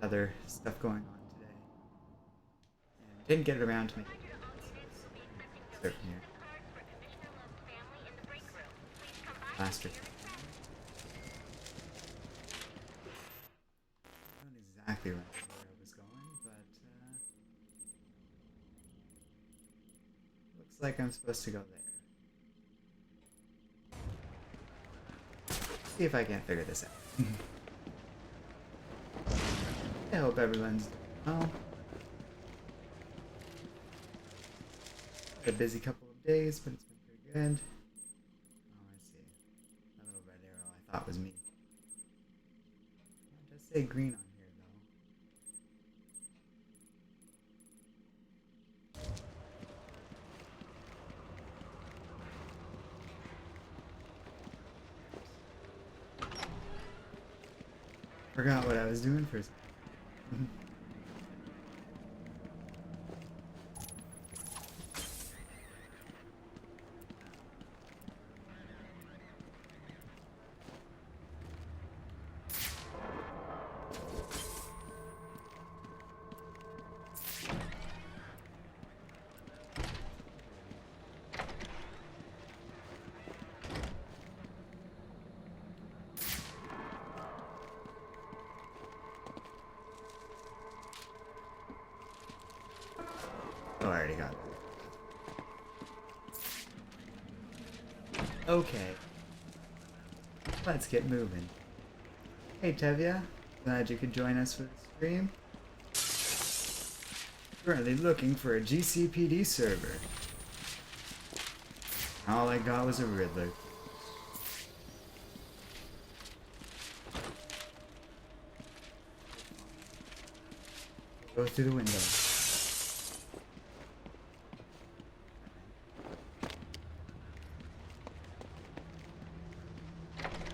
other stuff going on today. And didn't get around to making it. Start from here. Faster. I don't exactly remember where I was going, but looks like I'm supposed to go there. See if I can't figure this out. I hope everyone's doing well. Had a busy couple of days, but it's been pretty good. Oh, I see. That little red arrow I thought was me. It does say green on here, though. Forgot what I was doing for a second. Oh, I already got it. Okay. Let's get moving. Hey Tevya, glad you could join us for the stream. Currently looking for a GCPD server. All I got was a Riddler. Go through the window.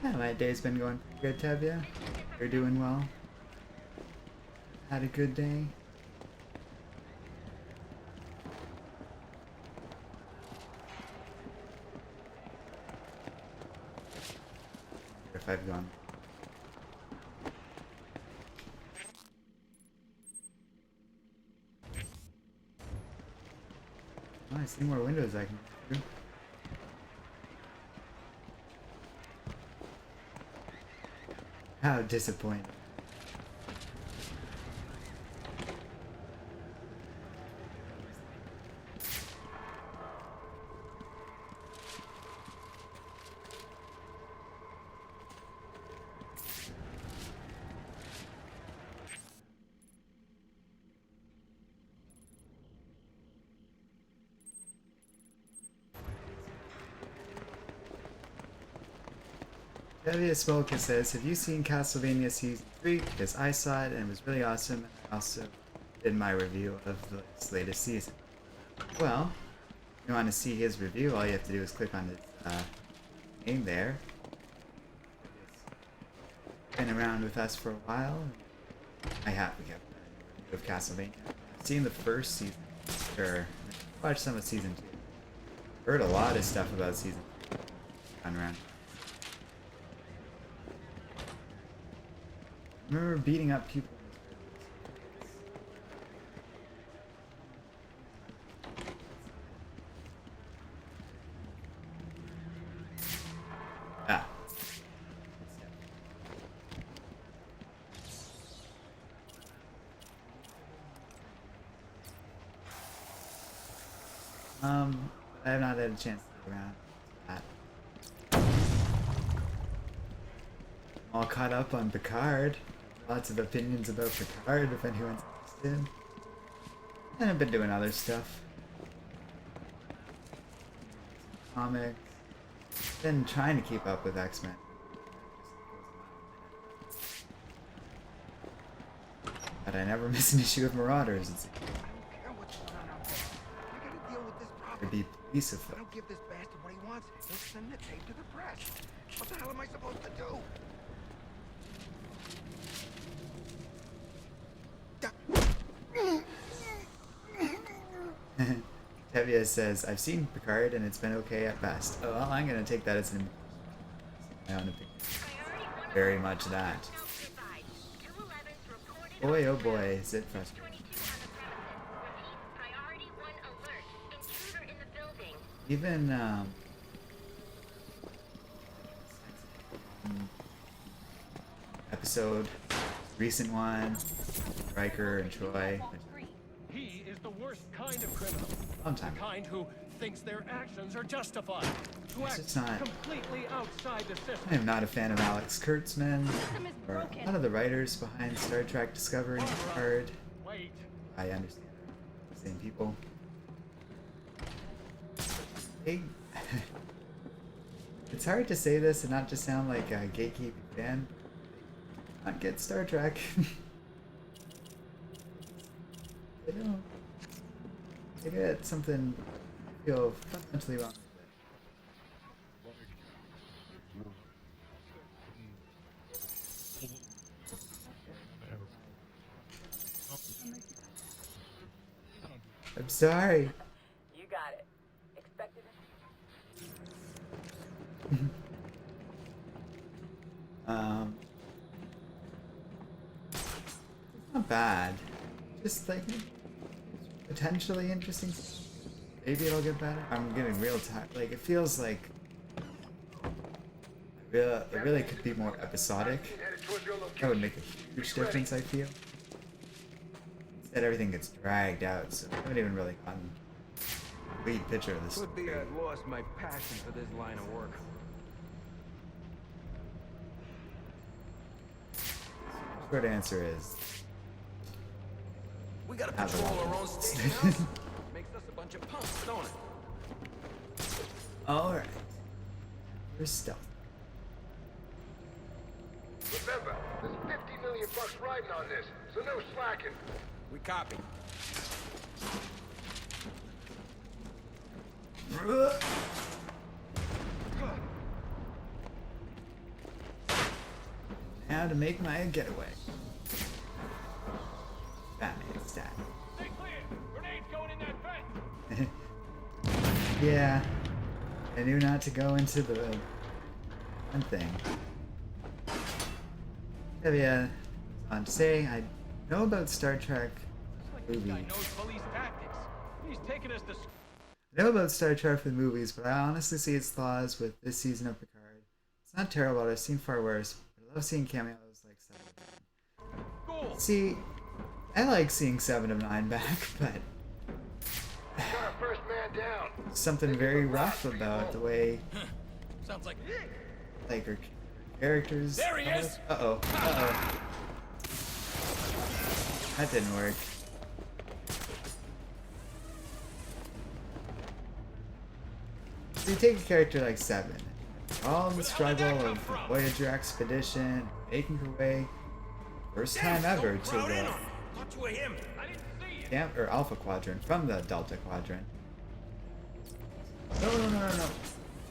Yeah, my day's been going pretty good, Tevya. You're doing well. Had a good day. If I've gone. Oh, I see more windows I can go through. How disappointing. Delia Smolka says, have you seen Castlevania Season 3? Because I saw it and it was really awesome. I also did my review of the latest season. Well, if you want to see his review, all you have to do is click on his name there. He's been around with us for a while. I have a review of Castlevania. I've seen the first season, sure. Watched some of Season 2. Heard a lot of stuff about Season 3. Gone around. I remember beating up people. Ah. I have not had a chance to get around to that. I'm all caught up on Picard. Lots of opinions about Picard if anyone's interested. And I've been doing other stuff. Comics. Been trying to keep up with X-Men. But I never miss an issue of Marauders. There'd be police afoot. I don't give this bastard what he wants. He'll send the tape to the press. What the hell am I supposed to do? Tevya says, I've seen Picard and it's been okay at best. Oh, well, I'm gonna take that as my own opinion. Very much that. Boy, oh boy, is it frustrating. 22 on the premises. Repeat, priority 1 alert. Intruder in the building. Even, episode, recent one, Riker and Troy, He is the worst kind of criminal. long time The ago. kind who thinks their actions are justified. Who It's acts just not- completely outside the system. I am not a fan of Alex Kurtzman, or a lot of the writers behind Star Trek Discovery and Picard. Wait. I understand. Same people. They, it's hard to say this and not just sound like a gatekeeping fan. Not get Star Trek. They don't. They get something I feel fundamentally wrong with it. I'm sorry. You got it. Expected it? It's not bad. Just like potentially interesting. Maybe it'll get better. I'm getting real tired. Like it feels like it really could be more episodic. That would make a huge difference. I feel. Instead, everything gets dragged out, so I haven't even really gotten a complete picture of this. Could be I'd lost my passion for this line of work. Short answer is We gotta have a patrol lot. our own staging house. Makes us a bunch of punks, don't it? All right. We're stealth. Remember, there's 50 million bucks riding on this, so no slacking. We copy. Now to make my getaway. Batman style. Stay clear. Grenades going in that vent. Yeah. I knew not to go into the one thing. Yeah, on to say I know about Star Trek This movie. guy knows police tactics. He's taking us to. I know about Star Trek with movies, but I honestly see its flaws with this season of Picard. It's not terrible, I've seen far worse, but I love seeing cameos like 7 of 9. School. See, I like seeing 7 of 9 back, but Got our first man down. something very rough about the way Sounds like. like her characters. There he is! Uh-oh. Uh-oh. That didn't work. So you take a character like 7, all the struggle of the Voyager expedition, making her way, first time ever to the Thought you were him. I didn't see you. Camp or Alpha Quadrant from the Delta Quadrant. No.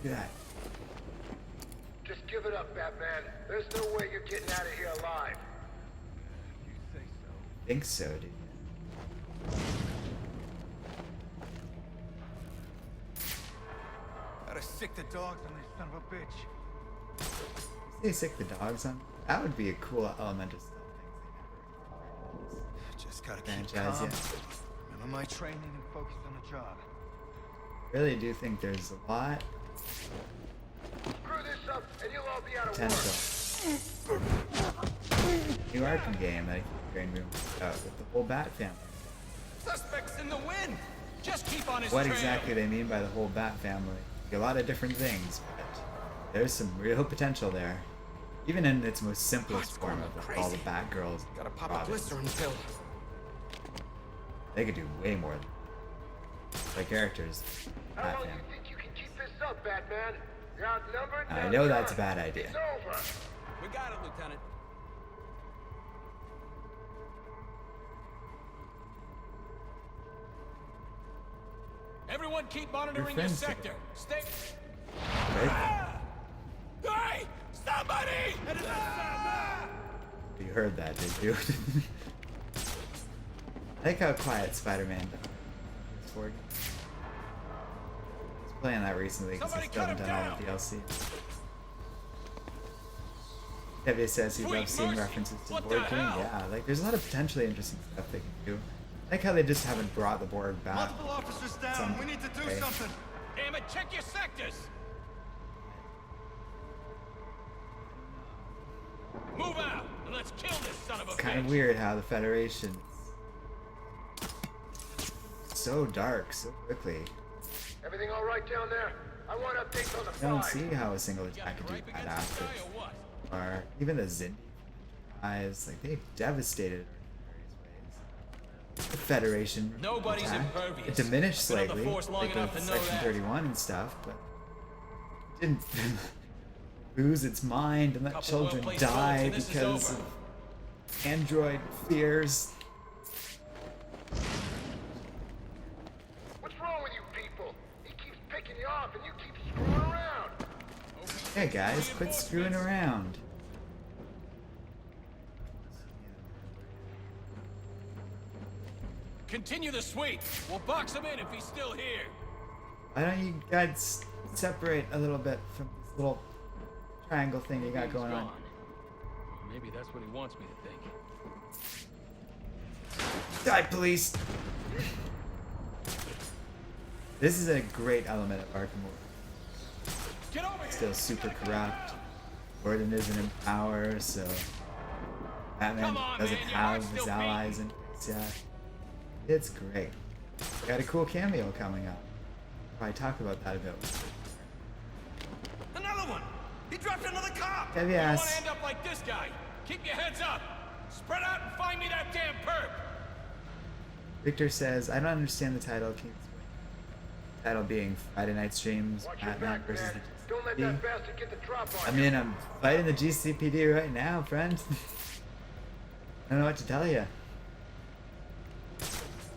Do that. Just give it up, Batman. There's no way you're getting out of here alive. You say so. Think so, dude. Gotta sick the dogs on this son of a bitch. They sick the dogs on. That would be a cool element of stealth things Just gotta they never keep franchise. calm. Yeah. Remember my training and focus on the job. Really do think there's a lot Screw this up, and you'll all be out of potential. work. New Arkham game that I keep hearing rumors about with the whole Bat family. Suspects in the wind. Just keep on his What trail. exactly they mean by the whole Bat family? A lot of different things, but there's some real potential there. Even in its most simplest It's form going of crazy. all the Batgirls. Gotta pop a Robins. glycerin pill. They could do way more the characters. How Bat long do family. you think you can keep this up, Batman? You're outnumbered. I and know that's a outgunned. bad idea. It's over. We got it, Lieutenant. Everyone keep monitoring your friends sector. Stay. Right? Hey! Somebody! You heard that, did you? I like how quiet Spider-Man is for. I was playing that recently because I Somebody still haven't cut done him all the DLC. Kevin says he Sweet loves seeing mercy. references to the What board the game. hell? Yeah, like there's a lot of potentially interesting stuff they can do. I like how they just haven't brought the board back. Multiple officers down. Some We need to do way. something. Damn it, check your sectors! Move out, and let's kill this son of a It's kind of bitch! weird how the Federation so dark so quickly. Everything all right down there? I want updates on the I don't fight. see how a single You got attack a could do gripe that against this after. guy or what? Or even the Zindi eyes, like they devastated Earth in various ways. The Federation Nobody's attack, impervious. it diminished Been on the slightly, force long like enough with to know Section that. 31 and stuff, but it didn't lose its mind and let Couple children well-placed die bullets and this is because over. of android fears. What's wrong with you people? He keeps picking you off and you keep screwing around. Hey guys, quit screwing around. Continue the sweep. We'll box him in if he's still here. Why don't you guys separate a little bit from this little triangle thing you got He's going on? gone. Maybe that's what he wants me to think. Die, police! This is a great element of Arkham Horror. Get over here! Still super corrupt. Gordon isn't in power, so Batman Come on, doesn't man, your have heart's his still allies in place yet. It's great. Got a cool cameo coming up. Probably talk about that a bit. Another one. He dropped another cop. Heavy You don't want ass. to end up like this guy. Keep your heads up. Spread out and find me that damn perp. Victor says, I don't understand the title. Can you explain? Title being Friday Night Streams, Watch your Batman back, versus man. the Don't let GCPD. that bastard get the drop on I you. mean, I'm fighting the GCPD right now, friend. I don't know what to tell you.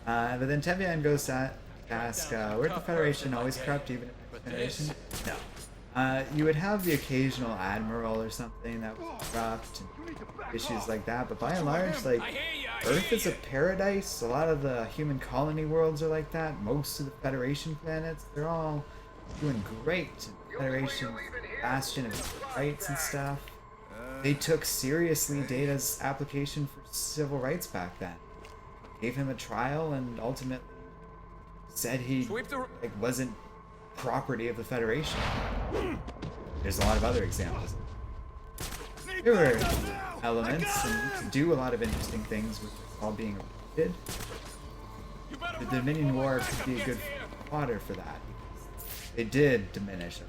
But then Tevian goes to ask, weren't the Federation always corrupt even in But the Generation? this- No. You would have the occasional admiral or something that was corrupt and issues like that, but by and large, like, I hear ya, I Earth hear is a ya. paradise. A lot of the human colony worlds are like that. Most of the Federation planets, they're all doing great. Federation, Bastion, and rights and stuff. They took seriously Data's application for civil rights back then. Gave him a trial and ultimately said he Sweep the... like wasn't property of the Federation. There's a lot of other examples. There were elements, and you could do a lot of interesting things with this all being related. You better The run Dominion before my War backup could be a gets good here. fodder for that. They did diminish it,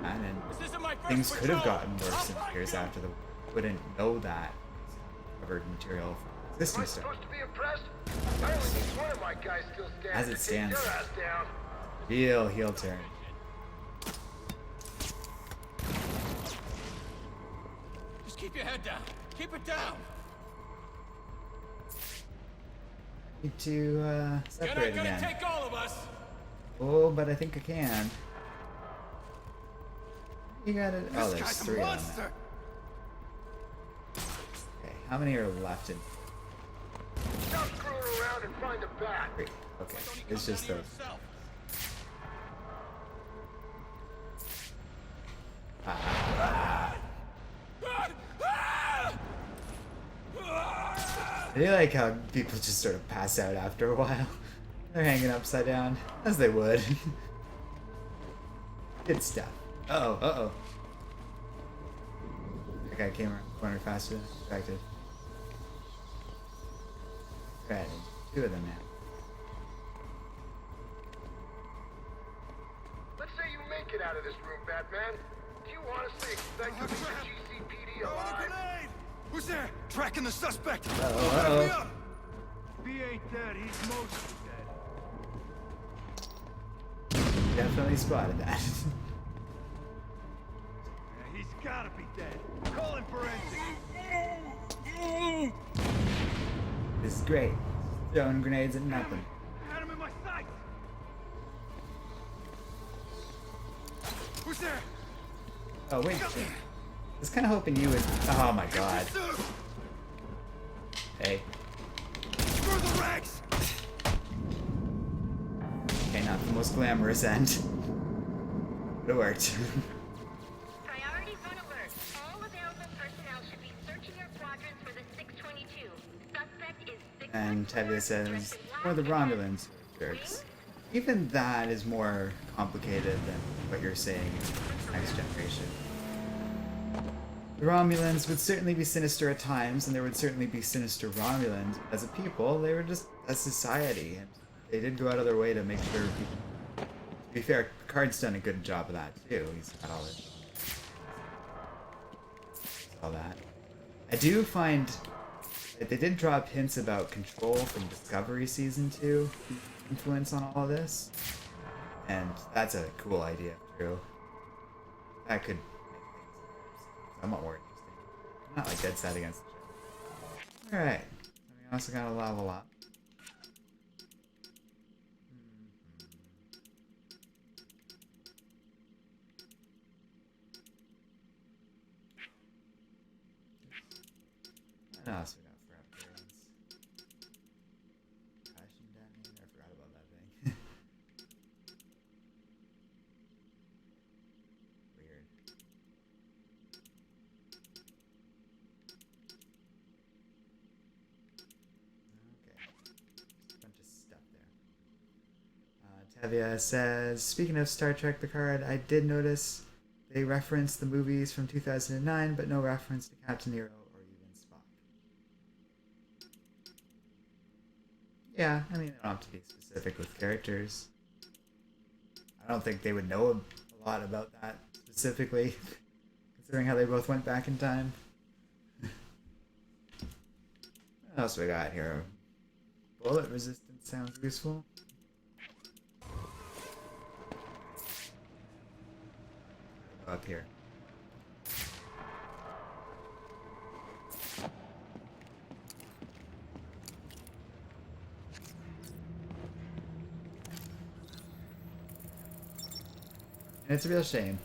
and This isn't my first things could have patrol. gotten worse I'll in find years you. after the war. Wouldn't know that covered material from Am existing I stuff. supposed to be impressed? I only need one of my guys still standing As it to take stands. your ass down. Real heel turn. Just keep your head down. Keep it down. Need to You're not separate gonna again. take all of us. Oh, but I think I can. You got it. Oh, This there's guy's a 3 of them. monster. now. Okay, how many are left in? Stop screwing around and find the bat. 3. Okay, Don't he it's come just down those. here himself? I do like how people just sort of pass out after a while. They're hanging upside down, as they would. Good stuff. Uh-oh, uh-oh. That guy came around the corner faster than expected. Right, 2 of them now. Let's say you make it out of this room, Batman. Do you honestly expect to leave the GCPD Throw the alive? grenade. Who's there? Tracking the suspect. Uh-oh, Back me uh-oh. up. If he ain't dead, he's mostly dead. Definitely spotted that. Yeah, he's gotta be dead. Call in forensics. This is great. Throwing grenades at nothing. Had him in my sights. Who's there? Oh, wait. I was kind of hoping you would... Oh my god. Hey. Screw the rags. Okay, not the most glamorous end. But it worked. Priority run alert. All available personnel And Tevye says, or the Romulans who are jerks. Even that is more complicated than what you're saying in Next Generation. The Romulans would certainly be sinister at times, and there would certainly be sinister Romulans. As a people, they were just a society, and they did go out of their way to make sure people... To be fair, Picard's done a good job of that, too. He's got all that. I do find that they did drop hints about Control from Discovery Season 2 influence on all of this, and that's a cool idea, too. That could make things somewhat more interesting. Not like dead set against the ship. Alright, we also got a level up. What else we got for upgrades? Passion detonator? I forgot about that thing. Weird. Okay. Just a bunch of stuff there. Tevye says, speaking of Star Trek Picard, I did notice they referenced the movies from 2009, but no reference to Captain Nero. Yeah, I mean, they don't have to be specific with characters. I don't think they would know a lot about that specifically, considering how they both went back in time. What else we got here? Bullet resistance sounds useful. Up here. And it's a real shame.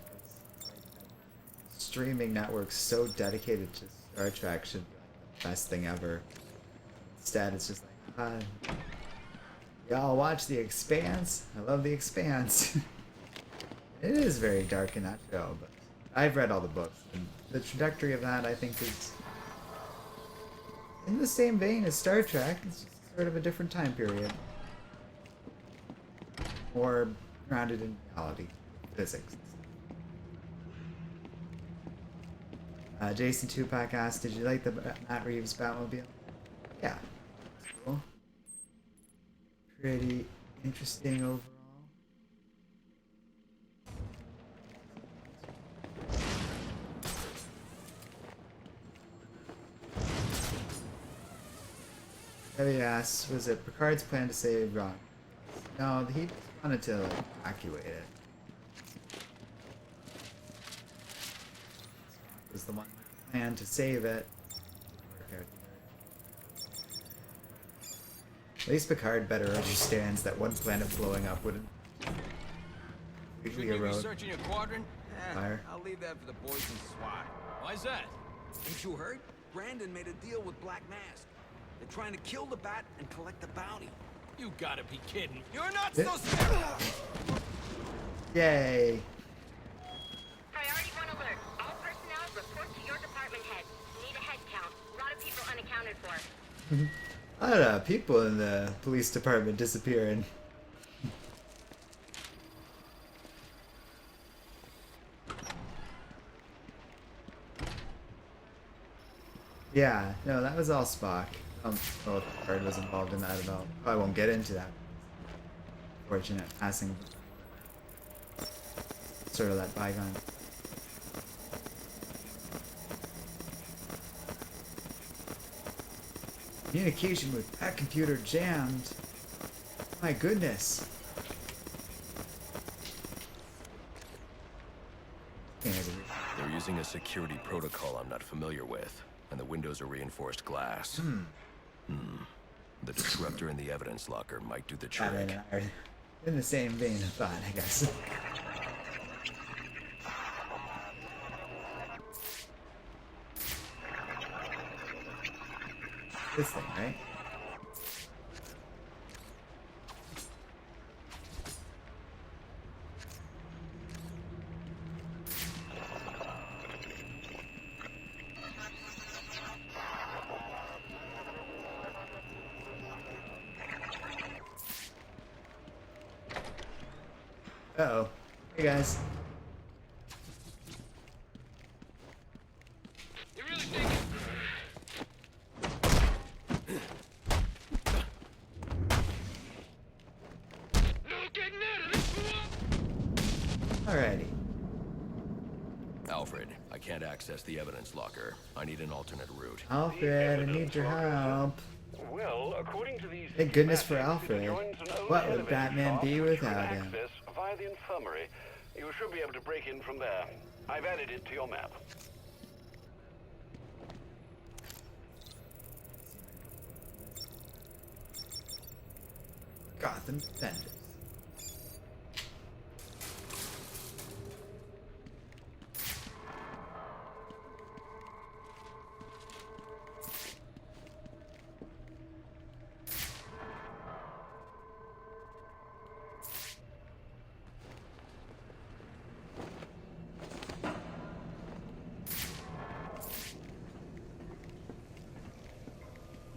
Streaming networks so dedicated to Star Trek should be like the best thing ever. Instead, it's just like, y'all watch The Expanse? I love The Expanse. It is very dark in that show, but I've read all the books, and the trajectory of that, I think, is in the same vein as Star Trek. It's just sort of a different time period. More grounded in reality. Physics. Jason Tupac asked, did you like the Matt Reeves Batmobile? Yeah. Cool. Pretty interesting overall. Heavy asks, was it Picard's plan to save Ron? No, he just wanted to evacuate it. Was the one plan to save it. At least Picard better understands that one planet blowing up wouldn't usually erode Searching your quadrant? fire. I'll leave that for the boys in SWAT. Why's that? Ain't you heard? Brandon made a deal with Black Mask. They're trying to kill the bat and collect the bounty. You gotta be kidding. You're not Yeah. so scared! Yay! Priority 1 alert. All personnel report to your department head. Need a head count. A lot of people unaccounted for. A lot of people in the police department disappearing. Yeah, no, that was all Spock. I don't know if Picard was involved in that at all. I won't get into that. Fortunate passing. Sort of that bygone. Communication with that computer jammed. My goodness. They're using a security protocol I'm not familiar with, and the windows are reinforced glass. The disruptor in the evidence locker might do the trick. In the same vein of thought, I guess. This thing, right? Uh-oh. Hey guys. You really think no getting out of this? Alrighty. Alfred, I can't access the evidence locker. I need an alternate route. Alfred, I need your help. Well, according to these Thank goodness for schematics, Alfred. it joins an old What would elevator Batman shaft be which you without can him? access via the infirmary. You should be able to break in from there. I've added it to your map. Gotham Defenders.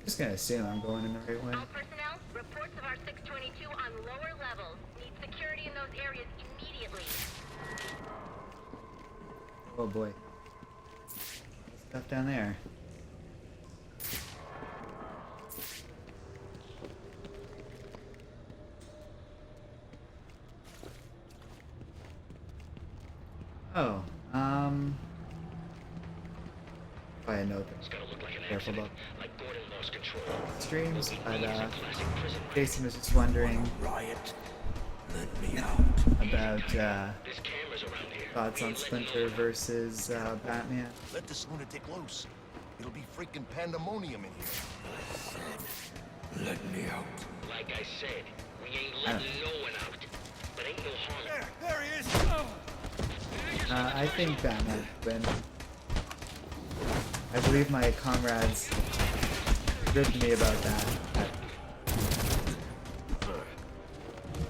Just gonna assume I'm going in the right way. All personnel, reports of our 622 on lower levels. Need security in those areas immediately. Oh boy. Stuff down there. Oh, I know that. It's gonna look like an Careful accident, about like Gordon lost control. streams, but It's a classic prison Jason was just wondering Riot. Let me out. about There's cameras around here. thoughts on Splinter versus Batman. Let this lunatic loose. It'll be freaking pandemonium in here. Let me out. Like I said, we ain't letting no one out. But ain't no harm. There he is. I think Batman would win. I believe my comrades ribbed me about that.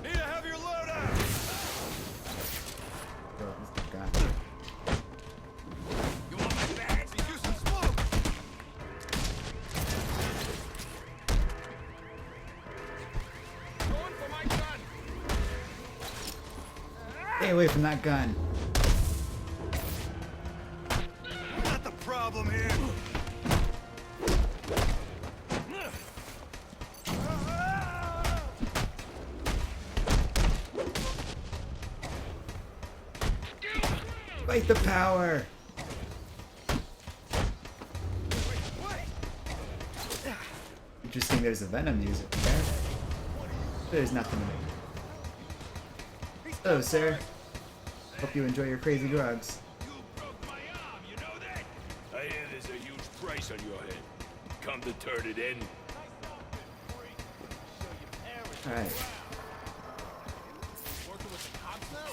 Need to have your load out. Oh, this guy. You want my bags? You some smoke. Going for my gun. Stay away from that gun. We're not the problem here. Fight the power. Interesting, there's a Venom music there. There's nothing to make. Hello, sir. Hope you enjoy your crazy drugs. You broke my arm, you know that? I hear there's a huge price on your head. Come to turn it in. Alright. Working with the cops now?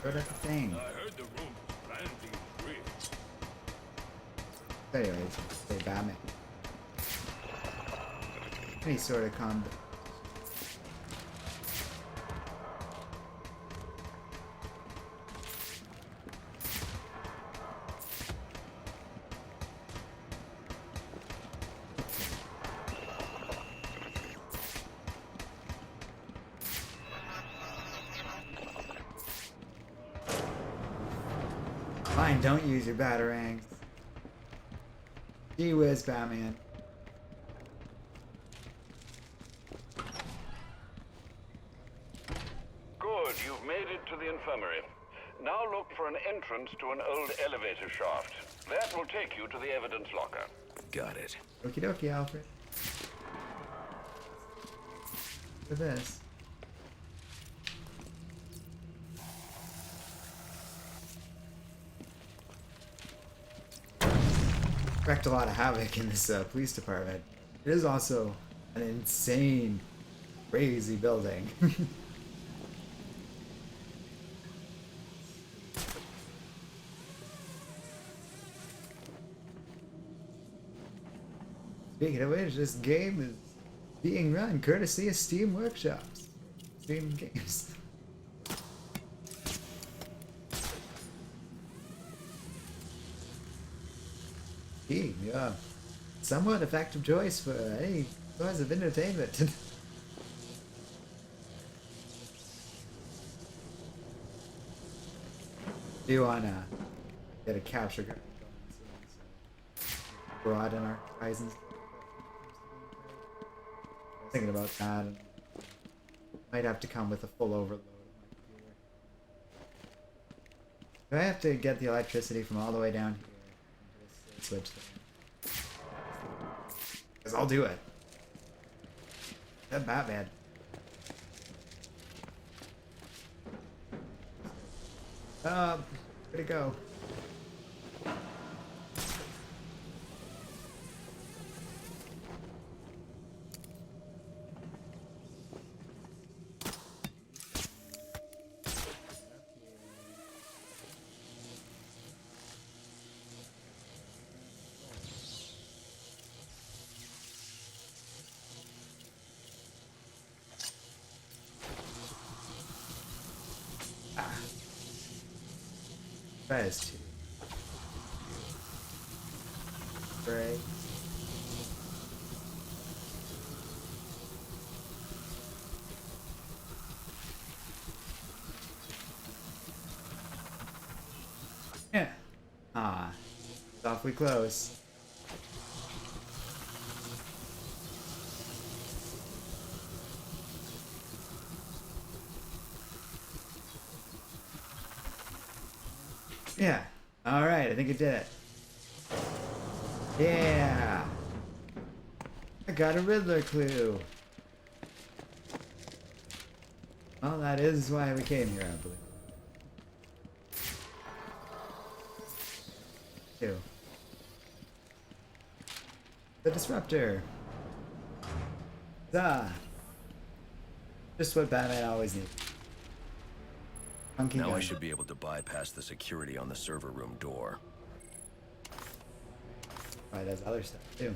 What up the thing? I heard the room was planned to be real. Anyways, say Batman. Any sort of combat. Fine, don't use your batarangs. Gee whiz, Batman. Good, you've made it to the infirmary. Now look for an entrance to an old elevator shaft. That will take you to the evidence locker. Got it. Okie dokie, Alfred. For this. Wrecked a lot of havoc in this police department. It is also an insane, crazy building. Speaking of which, this game is being run courtesy of Steam Workshops. Steam Games. Steam, yeah. Somewhat effective choice for any cause of entertainment. do wanna get a capture gun going soon, so broaden our horizons. I was thinking about that, and might have to come with a full overload of my computer. Do I have to get the electricity from all the way down here and just switch there? Because I'll do it. That Batman. Where'd it go? Press 2. Break. Yeah. Ah. It's awfully close. Yeah. Alright, I think it did it. Yeah. I got a Riddler clue. Well, that is why we came here, I believe. 2. The Disruptor. Duh. Just what Batman always needs. Funky Now gun. I should be able to bypass the security on the server room door. Probably does other stuff too.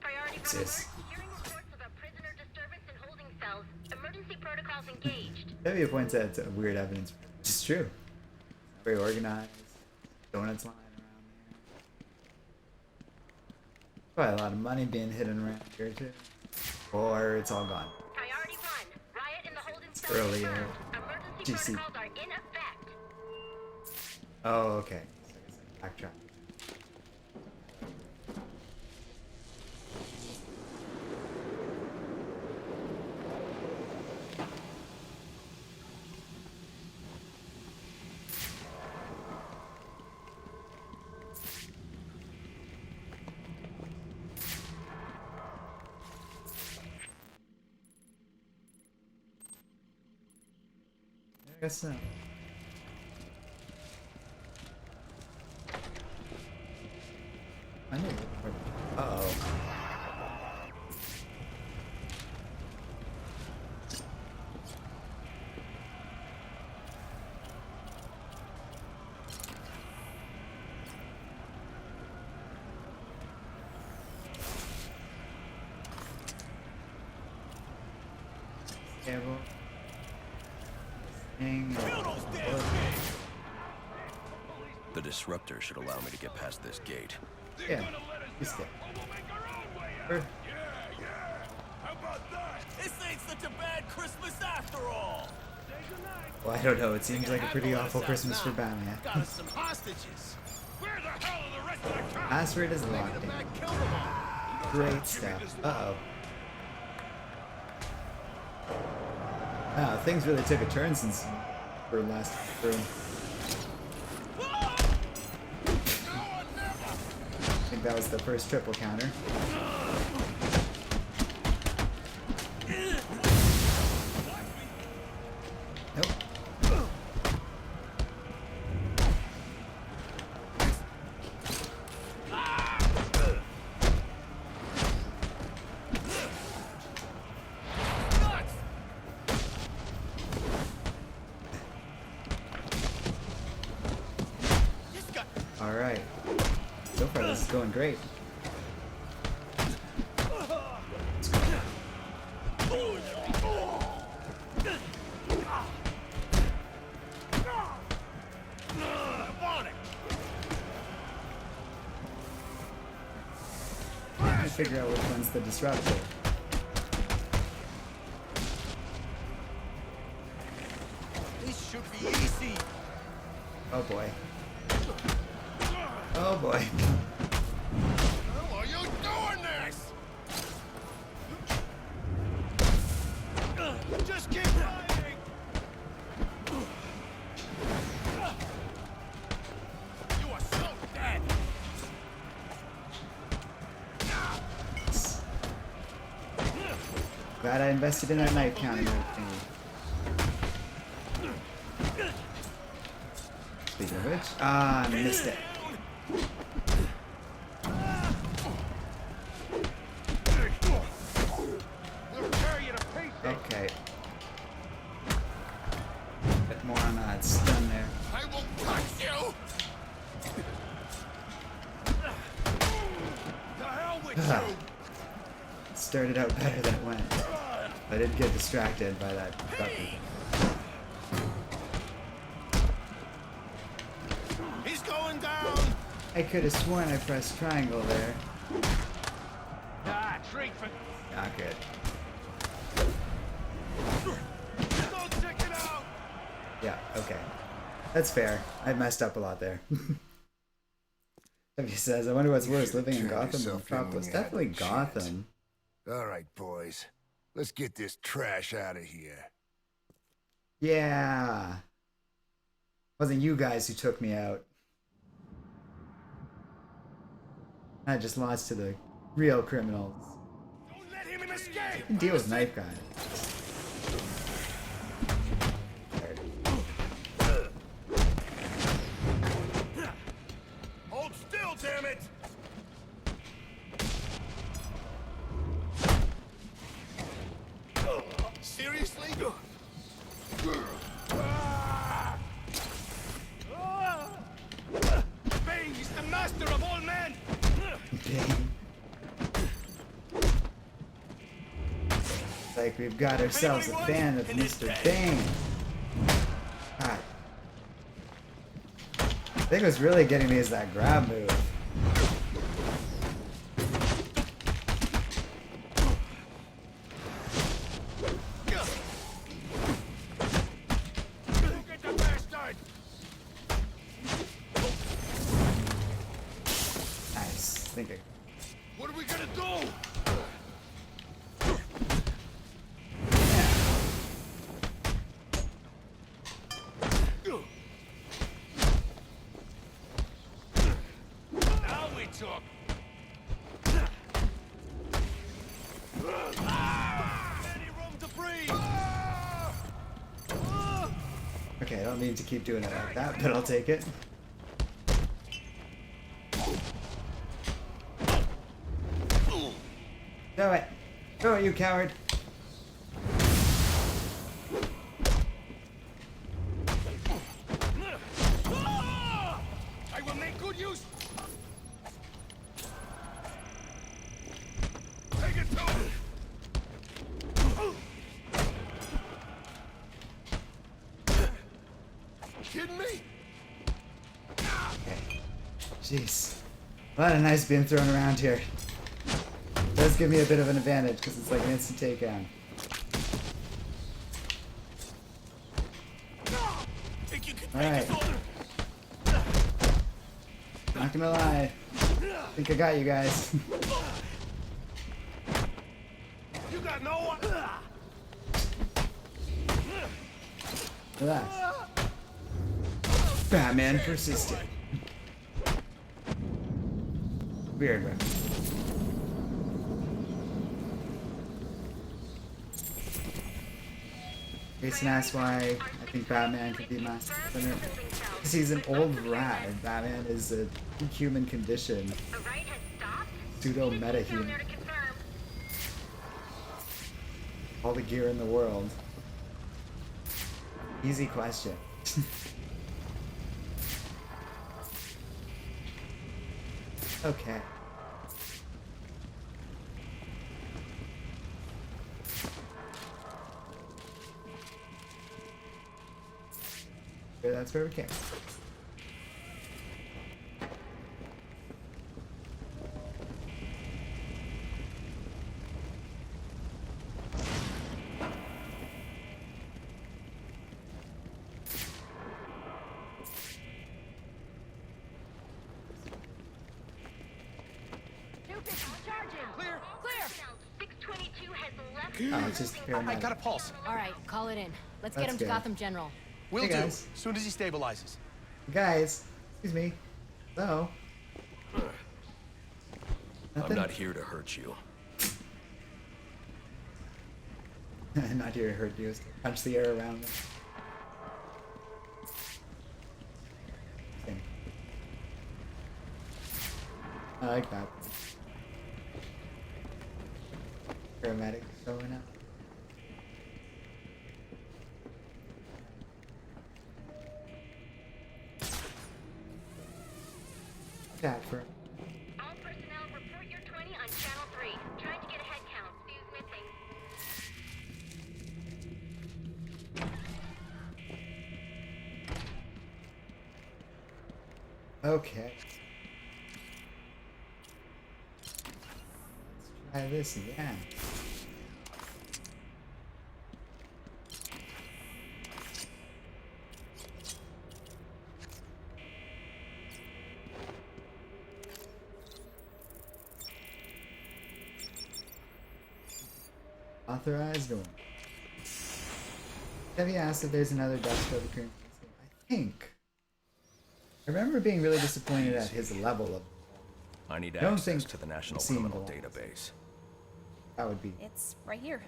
Priority What's 1 this? alert. Hearing reports of a prisoner disturbance in holding cells. Emergency protocols engaged. W points at weird evidence. It's true. Very organized. Donuts lying around there. Probably a lot of money being hidden around here too. Or it's all gone. Priority 1. Riot in the holding It's cell earlier. confirmed. Emergency GC. protocols are in effect. Oh, okay. So I guess I backtrack. I guess so. I need to. Uh-oh. Cable. Thing. The disruptor should allow me to get past this gate. Yeah. He's good. How about that? This ain't such a bad Christmas after all. Well, I don't know. It seems like a pretty awful Christmas for Batman. Got us some hostages. Where the hell are the rest of the cops? Password is locked in. Kill them all. Great stuff. Uh-oh. Wow, things really took a turn since we're last room. I think that was the first triple counter. Nope. All right. So far, this is going great. figure out which one's the disruptor. This should be easy. Oh boy. Oh boy. How are you doing this? Just keep fighting. You are so dead. Glad I invested in that knife counter thingy. Speaking of which, I missed it. Okay. Bit more on that stun there. I will punch you. The hell with you. Started out better than it went. I did get distracted by that puppy. He's going down. I could have sworn I pressed triangle there. Ah, treat for... Not good. Go check it out. Yeah, okay. That's fair. I messed up a lot there. He says, I wonder what's worse, living in Gotham or Metropolis? Definitely Gotham. All right, boys. Let's get this trash out of here. Yeah. Wasn't you guys who took me out. I just lost to the real criminals. Don't let him escape. Can deal with knife guy. Hold still, damn it. Seriously? Bane is the master of all men. Like we've got ourselves a fan of Mr. Bane. God. I think what's really getting me is that grab move. Get the bastard. Nice. Thinking. What are we gonna do? Now we talk. Any room to breathe. Okay, I don't mean to keep doing it like that, but I'll take it. Do it! Do it, you coward! I will make good use. Take it to him. Kidding me? Okay. Jeez. A lot of knives being thrown around here. Does give me a bit of an advantage because it's like an instant takedown. Think you can Alright. take us all? Not gonna lie. I think I got you guys. You got no one. Relax. Batman persisted. Weird one. Jason asks why I think Batman could be Master Splinter. Because he's an old rat, and Batman is a human condition. Pseudo-meta-human. All the gear in the world. Easy question. Okay. That's where we came. Clear. Clear. 622 has left. Oh, it's just I got a pulse. All right, call it in. Let's get That's him to good. Gotham General. Will Hey, do. guys. Soon as he stabilizes. Guys, excuse me. Hello. I'm not here to hurt you. Not here to hurt you. Just punch the air around them. Same. I like that. Paramedic showing up. Chat for All personnel report your 20 on Channel 3. Trying to get a head count. Who's missing? okay. Let's try this again. Authorized or Heavy asked if there's another dust code occurring. I think. I remember being really disappointed at his level of. I need don't access think to the National I've seen Criminal the- Database. That would be. It's right here.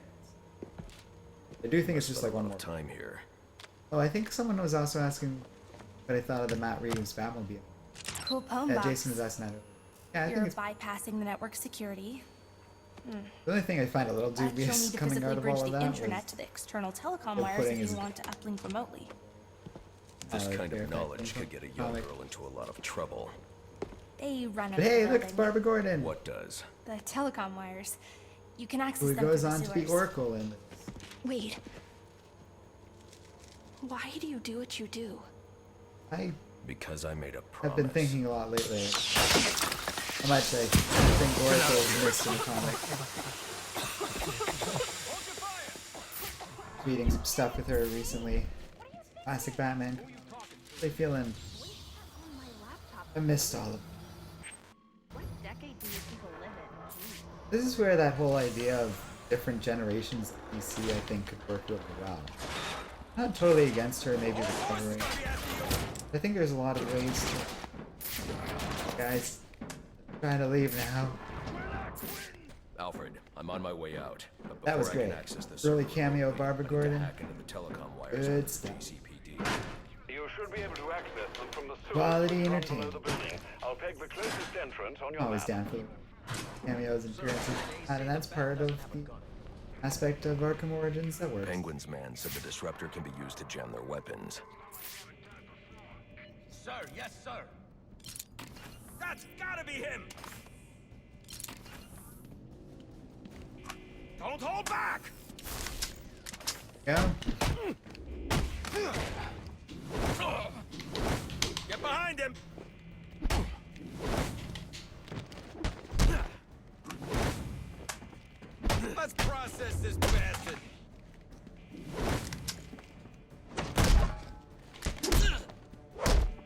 I do think it's just Spent like a one lot more. of time here. Oh, I think someone was also asking what I thought of the Matt Reeves Batmobile. Cool poem Yeah, box. Jason was asking that. Yeah, I You're think it's bypassing the network security. the only thing I find a little But you'll dubious need to coming physically out of bridge all of the that internet was to the external telecom they're wires putting if his- you want to uplink remotely. This kind okay, of knowledge okay. could get a young Comic. girl into a lot of trouble. They run out But of hey, the look, it's building. Barbara Gordon. What does? The telecom wires. You can access Who them goes through the on to be sewers. Oracle in this. Wait. Why do you do what you do? I Because I made a promise. have been thinking a lot lately. How much I think Oracle is missed in the comic. Reading some stuff with her recently. Classic Batman. Really feeling. I missed all of it. What decade do you people live in? This is where that whole idea of different generations of DC I think could work really well. Not totally against her, maybe recovering. I think there's a lot of ways to. Guys, I'm trying to leave now. Alfred, I'm on my way out. But That was before I great. can access this Early server cameo remotely, Barbara I need to Gordon. hack into the telecom wires Good of the stuff. GCPD. You should be able to access them from the sewers Quality from below entertainment. the building. I'll peg the closest entrance on your Always map. down for the cameos and appearances. And that's part of the aspect of Arkham Origins that works. Penguin's man said the disruptor can be used to jam their weapons. Sir, yes, sir. That's gotta be him. Don't hold back. Go. Get behind him. Let's process this bastard.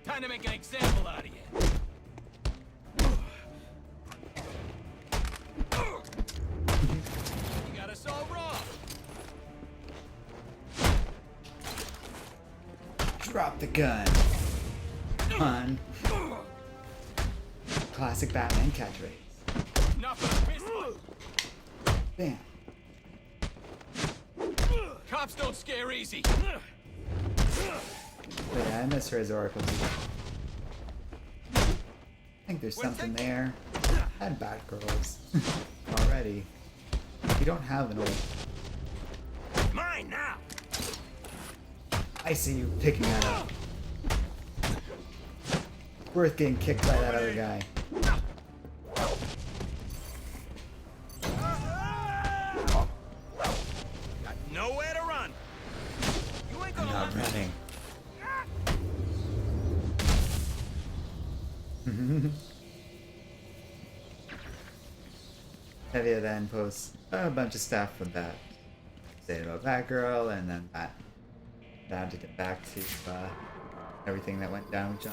Time to make an example out of you. You got us all wrong. Drop the gun. Come on. Classic Batman catchphrase. Enough of the pistol. Bam. Cops don't scare easy. But yeah, I miss her as Oracle too. I think there's something there. And Batgirls. Already. You don't have an old. Mine now. I see you picking that up. Worth getting kicked by that other guy. Got nowhere to run. You ain't I'm gonna not let me. running. Heavy then posts a bunch of stuff with that. Say about Batgirl, and then that. Now to get back to everything that went down with John.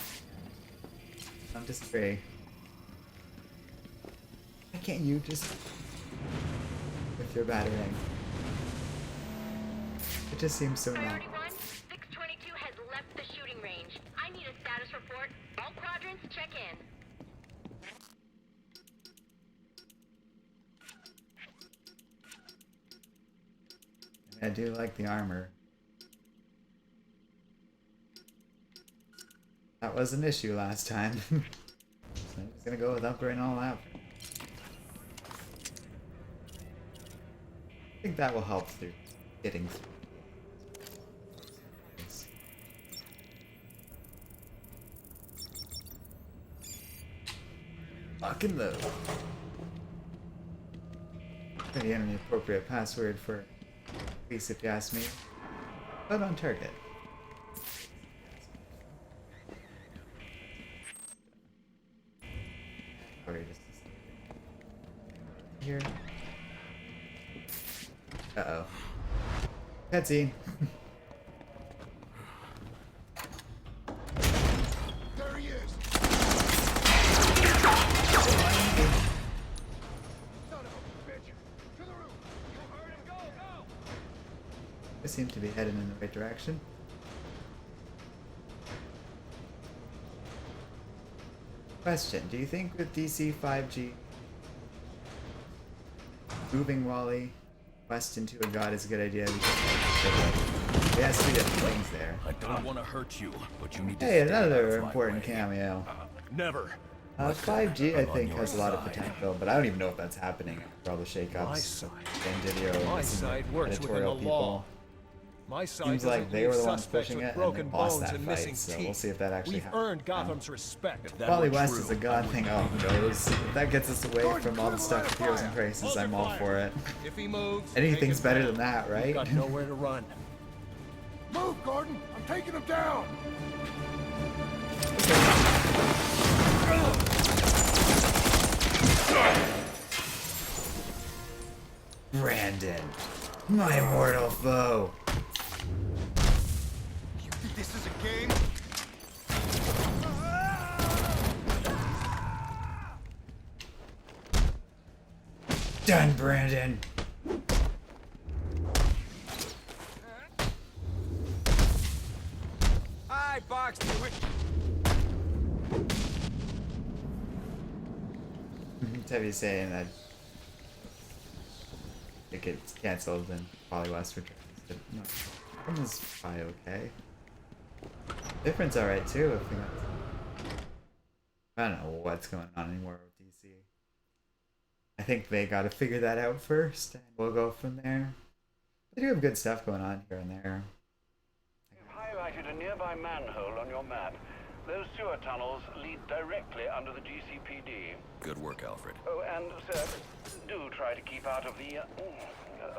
I'm just very. Why can't you just with your battering? It just seems so nice. Priority 1, 622 has left the shooting range. I need a status report. All quadrants, check in. I do like the armor. That was an issue last time. So I'm just gonna go with upgrading all out. I think that will help through getting through. Lock and load. Maybe an appropriate password for police if you ask me. But on target. Sorry, just here. Uh-oh. Cutscene. There he is. Son of a bitch. To the roof. You heard him. Go, go. I seem to be heading in the right direction. Question: do you think with DC 5G moving Wally West into a god is a good idea? Because he has two different things there. I don't want to hurt you, but you need to Hey, stay out another of my important way. cameo. Never. 5G I think your has a lot of side. potential, but I don't even know if that's happening for all the shakeups. My side. Video, My missing side works within editorial the people. law. My side Seems like doesn't they leave were the ones suspects pushing with it, and broken they lost bones that and fight. missing So teeth. we'll see if that actually We've happens. earned Gotham's respect. If that Wally were West true, is a god I thing. would- Oh, who knows? If that gets us away from all the stuff with Heroes and Crisis, I'm all for it. If he moves, Anything's take him better down. than that, We've right? got nowhere to run. Move, Gordon. I'm taking him down. Brandon, my mortal foe. You think this is a game? Done, Brandon. Hi, Box. Heavy saying that it gets cancelled and Wally West returns. But no, it was probably okay. Different's alright too. If we got, I don't know what's going on anymore with DC. I think they got to figure that out first, and we'll go from there. They do have good stuff going on here and there. You've highlighted a nearby manhole on your map. Those sewer tunnels lead directly under the GCPD. Good work, Alfred. Oh, and, sir, do try to keep out of the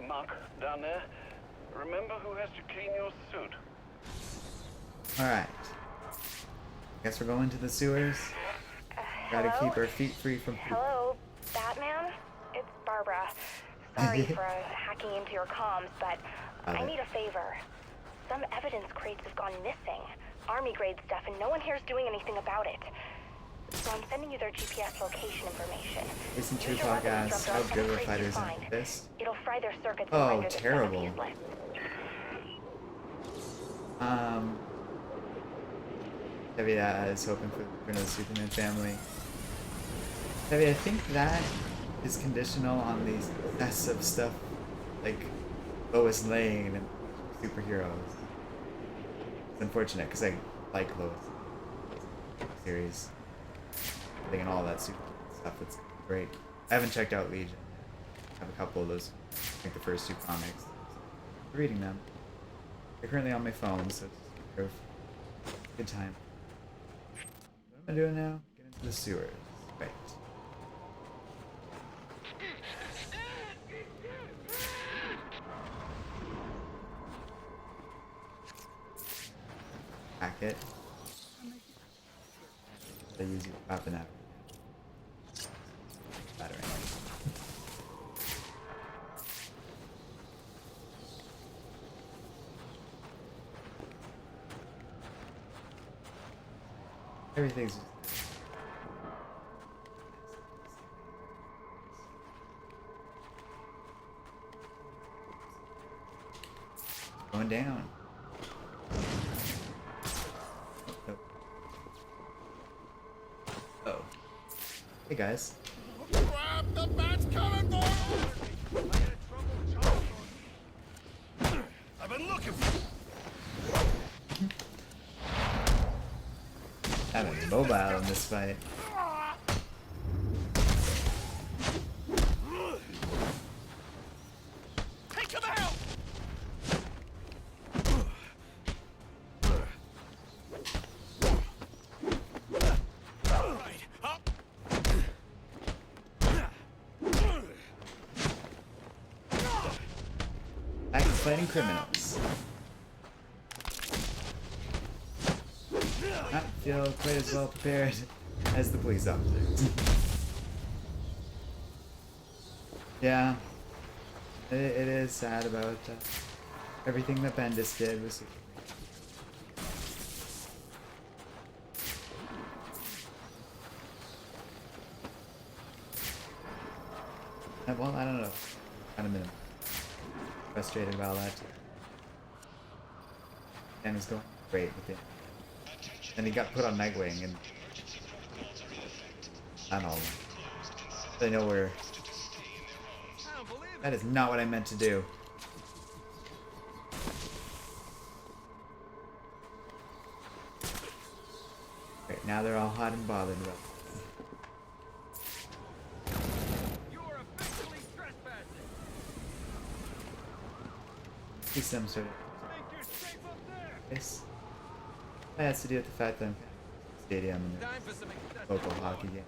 muck down there. Remember who has to clean your suit. Alright. Guess we're going to the sewers. Gotta Hello? keep our feet free from poop. Hello, Batman? It's Barbara. Sorry for hacking into your comms, but I need a favor. Some evidence crates have gone missing. Army-grade stuff, and no one here is doing anything about it. So I'm sending you their GPS location information. Listen to Use your your weapons podcast. instructor How on good any were crate you fighters in find. this? It'll fry their circuits Oh, and render the terrible. setup useless. Heavy is hoping for the Superman family. Heavy, I think that is conditional on the success of stuff like Lois Lane and superheroes. It's unfortunate because I like Lois series. I think and all that super stuff, it's great. I haven't checked out Legion yet. I have a couple of those, I think the first two comics. I'm reading them. They're currently on my phone, so it's a good time. What am I doing now? Get into the sewers. Right. Hack it. They use your weapon out. Battering. Everything's just Going down. Oh. Oh. Hey guys. Crap, the bat's coming, boy! I've been looking for I'm mobile in this fight. Take him out! Alright, up! Back to fighting criminals. Not feel quite as well prepared as the police officers. Yeah, it is sad about everything that Bendis did was. Well, I don't know. Kind of been frustrated about that. And was going great with it. And he got put on Nightwing, and I don't know. I know where. That is not what I meant to do. Right, now they're all hot and bothered about it. See some sort of. Yes. That has to do with the fact that I'm stadium and the local hockey game.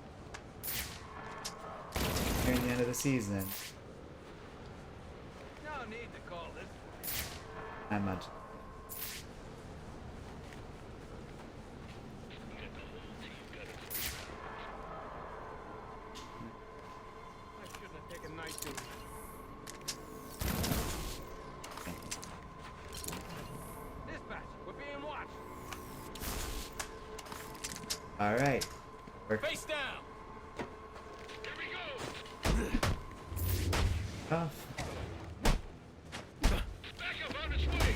Nearing the end of the season. No need to call this. Not much. I shouldn't have taken night duty. Dispatch, we're being watched. All right. Face down. Here we go! Off. Back up on its way!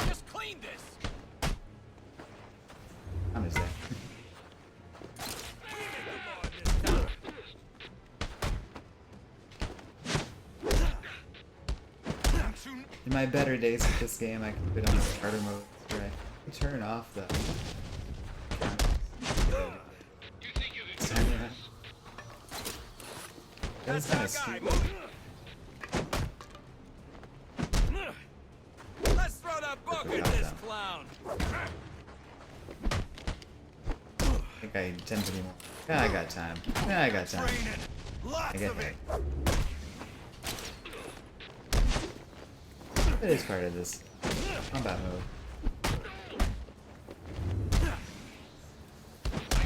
Just clean this. How much is that? In my better days with this game, I can put on the harder mode where I can turn off the camera. That's kind of stupid. Let's throw that book at this clown. I think I tend to be more. Yeah, I got time. Yeah, I got time. I get it. It is part of this combat mode.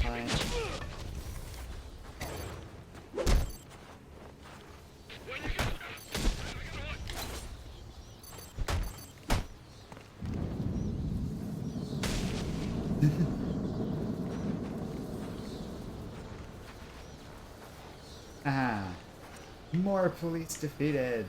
Fine. Ah, more police defeated.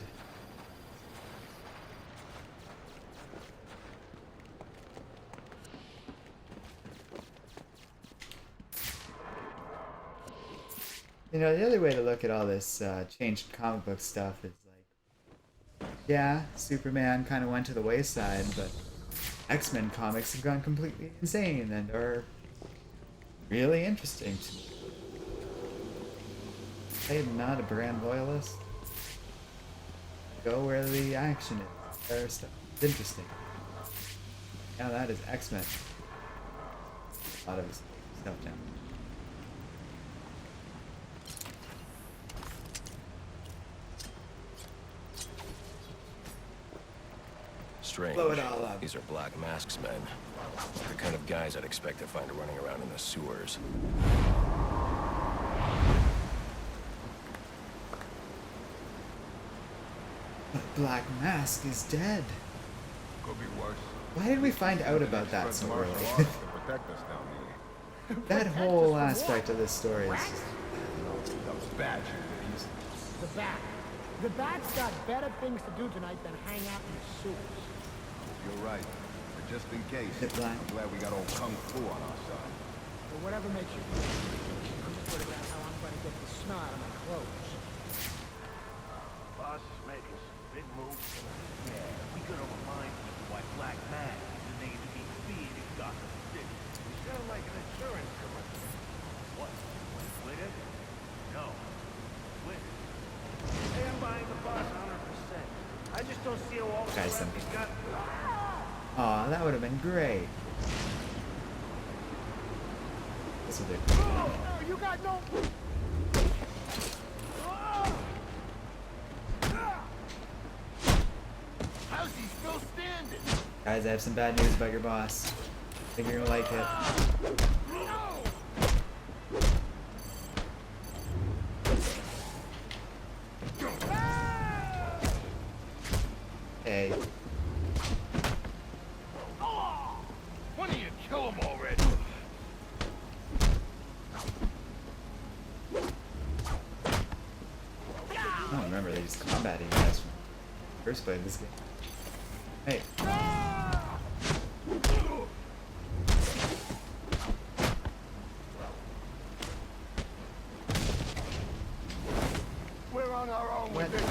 You know, the other way to look at all this changed comic book stuff is like, yeah, Superman kind of went to the wayside, but X-Men comics have gone completely insane and are really interesting to me. I'm not a brand loyalist. Go where the action is. Their stuff is interesting. Now that is X-Men. A lot of his stuff down. Strange. Blow it all up. These are Black Mask's men. The kind of guys I'd expect to find running around in the sewers. But Black Mask is dead. Could be worse. Why did we find out about that so early? To protect us down here. That whole aspect of this story is just... bat you with. The bat. The bat's got better things to do tonight than hang out in the sewers. You're right. But just in case, Hit blind. I'm glad we got old Kung Fu on our side. Or whatever makes you feel. I'm just worried about how I'm going to get the smell out of my clothes. Boss is making some big moves. Yeah, we gotta remind people why Black Mass is the name to be feared in Gotham City. You sound like an insurance commercial. What? With it? No. With it. Hey, I'm buying the boss 100%. I just don't see how all Guys, the he's got. Aw, that would have been great. This will do. Oh, you got no... How's he still standing? Guys, I have some bad news about your boss. I think you're gonna like it. Hey. Why don't you kill him already? I don't remember they just combating you guys from first play of this game. Hey. We're on our own What? with it.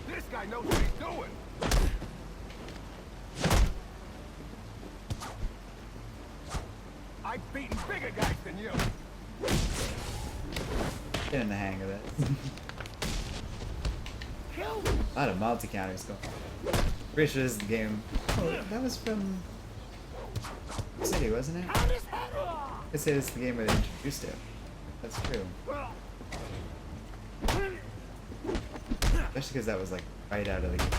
This guy knows what he's doing. I've beaten bigger guys than you. Get in the hang of it. A lot of multi-counters going on. Pretty sure this is the game. Oh, that was from City, wasn't it? I say this is the game where they introduced it. That's true. Especially because that was like right out of the game.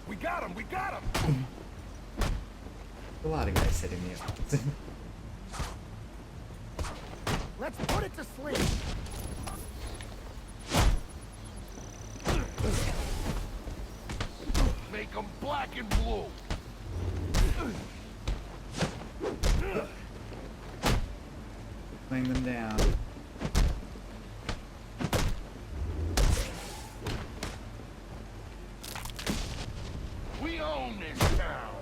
We got him! We got him! A lot of guys hitting me up. Let's put it to sleep. Make them black and blue. Laying them down. We own this town.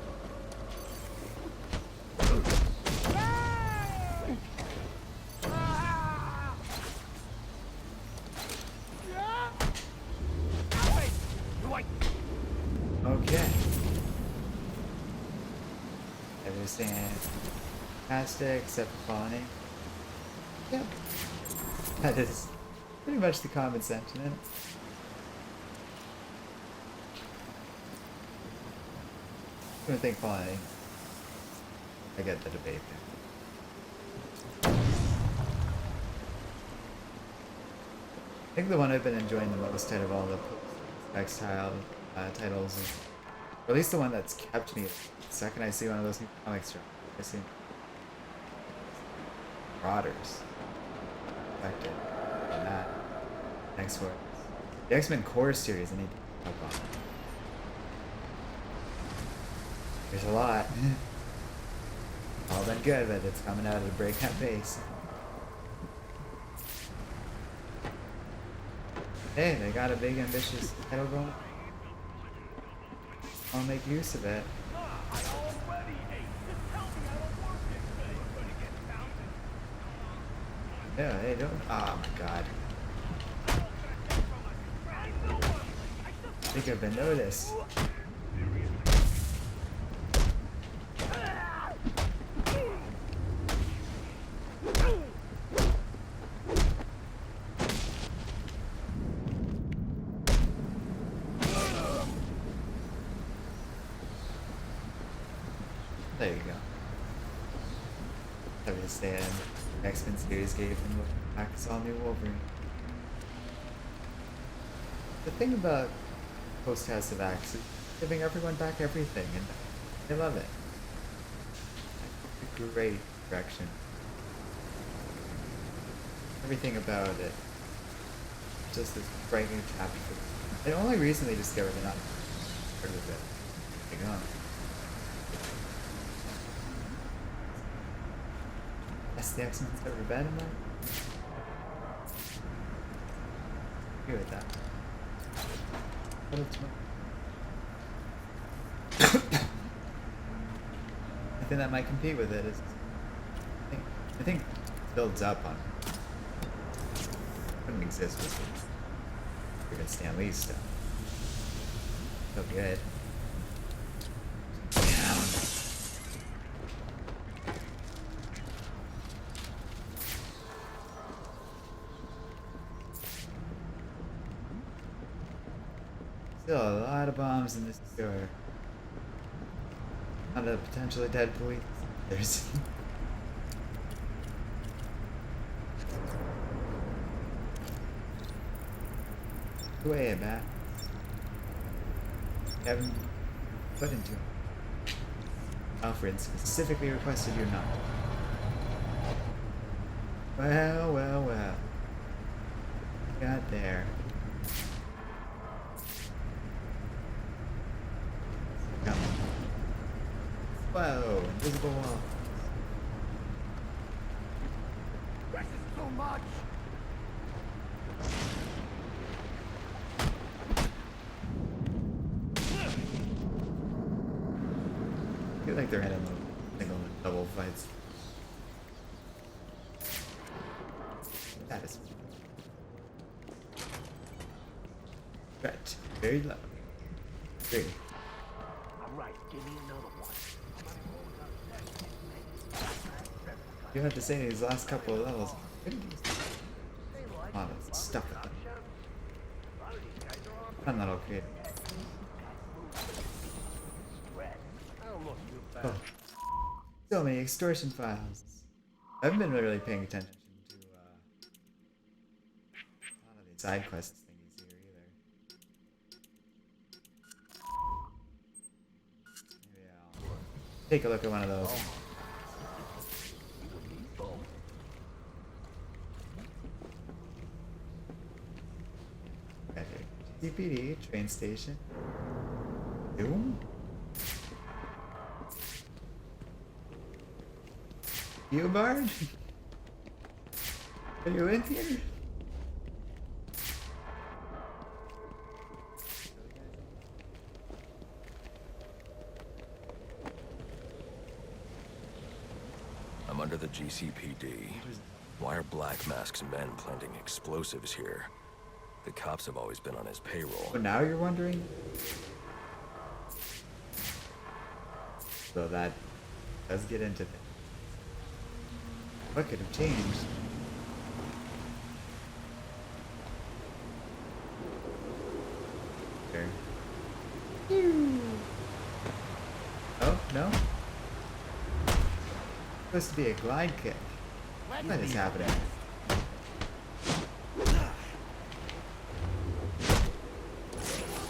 Okay. Everything fantastic except for falling. Yep. That is pretty much the common sentiment. I don't think falling. I get the debate there. I think the one I've been enjoying the most out of all the textile titles, or at least the one that's kept me. The second I see one of those new comics, I see Marauders affected on that. Next one, the X-Men Core series. I need to talk about. There's a lot. All been good, but it's coming out at a breakout pace. Hey, they got a big ambitious title going. I'll make use of it. Yeah, hey, don't. Oh my god. I think I've been noticed. There you go. I was saying, X-Men series gave him back his all new Wolverine. The thing about post House of X is giving everyone back everything, and they love it. That's a great direction. everything about it. Just this frightening chapter. And only recently discovered they're not part of it. Hang on. That's the X-Men ever been in there? Agree with that. What else? I think that might compete with it. Is I think it builds up on it. Wouldn't exist with it. Stan Lee's stuff. So good. Down. Still a lot of bombs in this store. A lot of potentially dead police. There's way back. Haven't put into him. Alfred specifically requested you not. Well, well, well. Got there. Come on. Whoa, invisible wall. This is too much. I feel like they're in single and double fights. That is right. Very low. Very. Alright, give me another one. You have to say these last couple of levels. Oh, that's stuck with them. Fun little creative. Oh. So many extortion files. I haven't been really paying attention to a lot of these side quest thingies here either. Maybe I'll take a look at one of those. GCPD train station. Doom? You, Bard? Are you in here? I'm under the GCPD. Why are Black Mask's men planting explosives here? The cops have always been on his payroll. Oh, now you're wondering? So that does get into things. What could have changed? Okay. Oh, no? Supposed to be a glide kick. What is happening?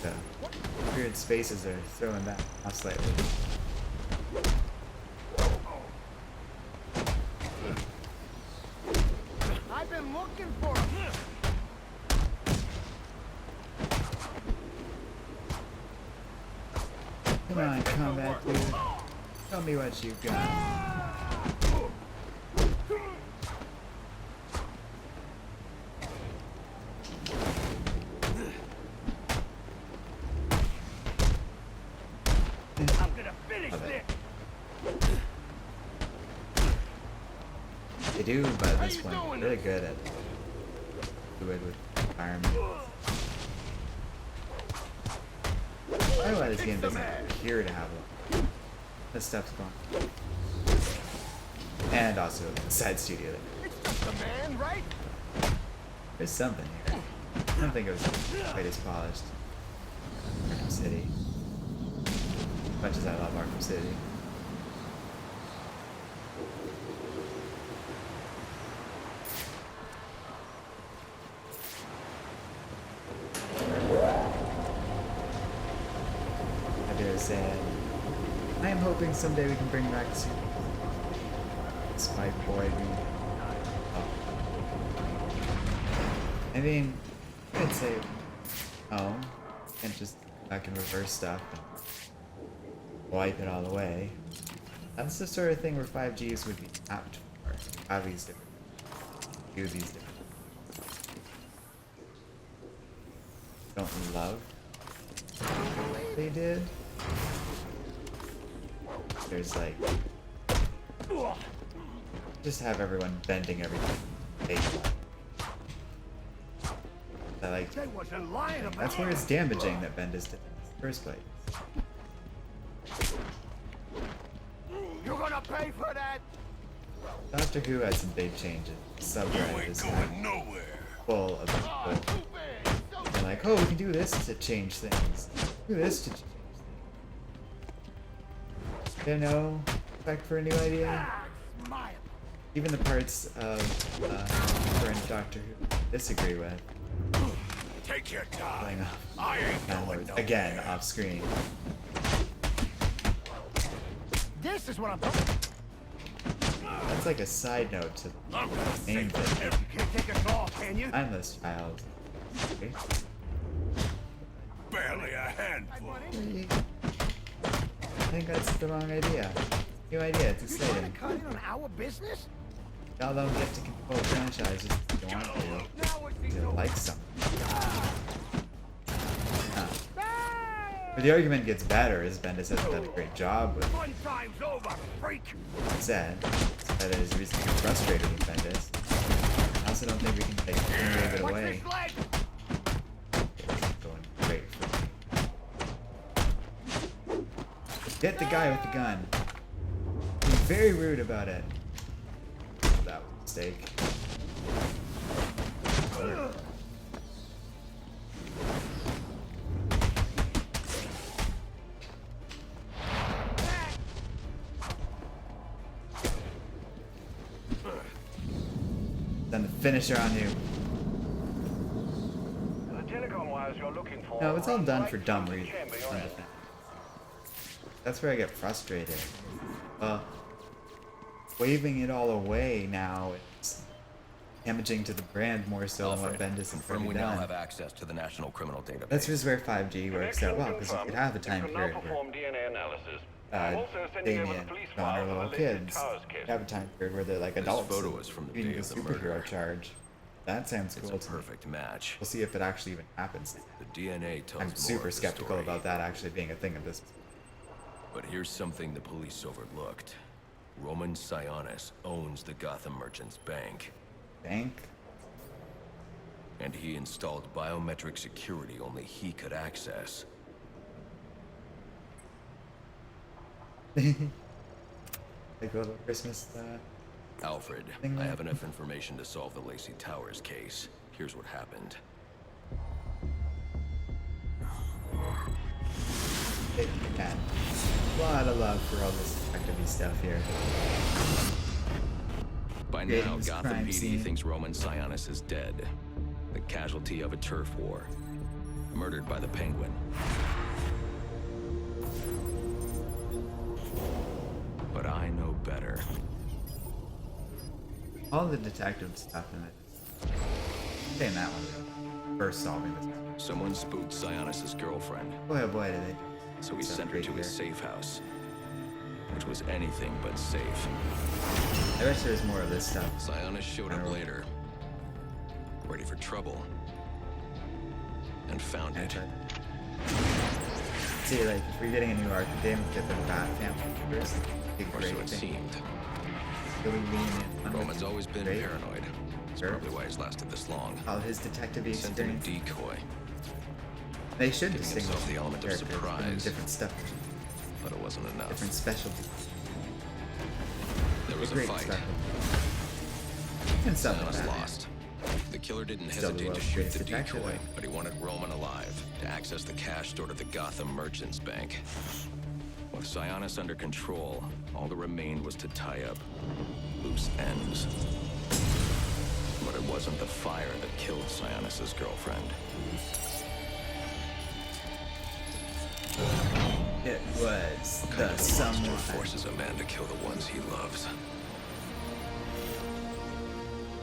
The weird spaces are throwing back off slightly. I've been looking for him. Come on, combat dude. Tell me what you got. I'm gonna finish this. They do, by this point, they're really good at doing with environment. I don't know why this game doesn't appear to have one. This stuff's gone. And also the side studio. It's just a man, right? There's something here. I don't think it was quite as polished. Arkham City. As much as I love Arkham City. I dare say, I am hoping someday we can bring back Spike Boy. I mean, I'd say, oh, you can't just go back and reverse stuff and wipe it all away. That's the sort of thing where 5Gs would be apt for. Have these different, do these different. Don't love what they did. There's like, just have everyone bending everything. I like. That's where it's damaging that Bendis did in the first place. You're gonna pay for that. Doctor Who had some big changes. Subreddit is full of people. They're like, oh, we can do this to change things. Do this to change things. You know, effect for a new idea. Even the parts of current Doctor Who disagree with. Take your time. Playing off. I ain't going nowhere. Again, off screen. This is what I'm talking. That's like a side note to the main thing. You can't take us all, can you? Mindless Child. Okay. Barely a handful. I think that's the wrong idea. New idea, it's You trying to exciting. cut in on our business? Y'all don't get to control franchises if you want to. You like something. But the argument gets better as Bendis hasn't done a great job with Fun time's over, freak. said. That is reason to be frustrated with Bendis. I also don't think we can take any of it away. It's going great for me. Get the guy with the gun. Be very rude about it. That was a mistake. Done the finisher on you. The telecom wires you're looking for. No, it's all done for dumb reasons. That's where I get frustrated. Waving it all away now, it's damaging to the brand more so than what Bendis has Confirm we already now done. have access to the National Criminal Database. That's just where 5G works out well, because you could have a time period where Damien, John are little kids. You have a time period where they're like adults. This photo is from the doing day the of the murder. superhero charge. That sounds cool. It's a perfect match. We'll see if it actually even happens. The DNA tells I'm more super of the skeptical story. about that actually being a thing at this. But here's something the police overlooked. Roman Sionis owns the Gotham Merchants Bank. Bank? And he installed biometric security only he could access. Like a little Christmas Alfred, thing I there? have enough information to solve the Lacey Towers case. Here's what happened. Yeah. A lot of love for all this detective-y stuff here. By Creating now, this Gotham crime PD scene. thinks Roman Sionis is dead. The casualty of a turf war. Murdered by the Penguin. But I know better. All the detective stuff in it. Saying that one. First solving this. Someone spooked Sionis' girlfriend. Boy, oh boy, did they. So he Stuff sent her right to his here. safe house. Which was anything but safe. I wish there was more of this stuff. Sionis showed up later. Ready for trouble. And found it. See, like, if we're getting a new Arkham game, get the Bat family first. Big Or great so it thing. seemed. Really lean in on Roman's it. always been Great. paranoid. That's Sure. probably why he's lasted this long. All his detective Sent him a experience. decoy. They should Giving distinguish himself the element of characters, doing surprise. different stuff, But it wasn't enough. different specialties. There was a Great fight. stuff. And stuff like Sionis that. lost. The killer didn't Still the hesitate to world's shoot greatest the detective, decoy, though. but he wanted Roman alive to access the cash stored at the Gotham Merchants Bank. With Sionis under control, all that remained was to tie up loose ends. But it wasn't the fire that killed Sionis' girlfriend. It was What kind the of monster someone. forces a man to kill the ones he loves?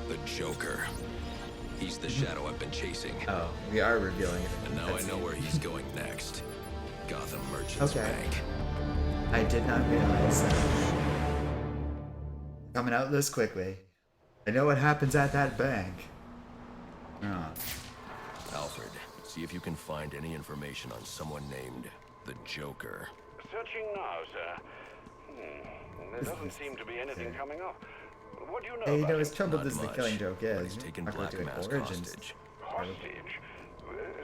The Joker. He's the shadow I've been chasing. Oh, we are revealing it. And now I know where he's going next. Gotham Merchants Bank. I did not realize that. Coming out this quickly. I know what happens at that bank. Oh. Alfred, see if you can find any information on someone named the Joker. Searching now, sir. There doesn't seem to be anything coming up. What do you know Hey, about as him? troubled as the killing joke But is, he's taken not going Black to Mask origins. hostage. Hostage?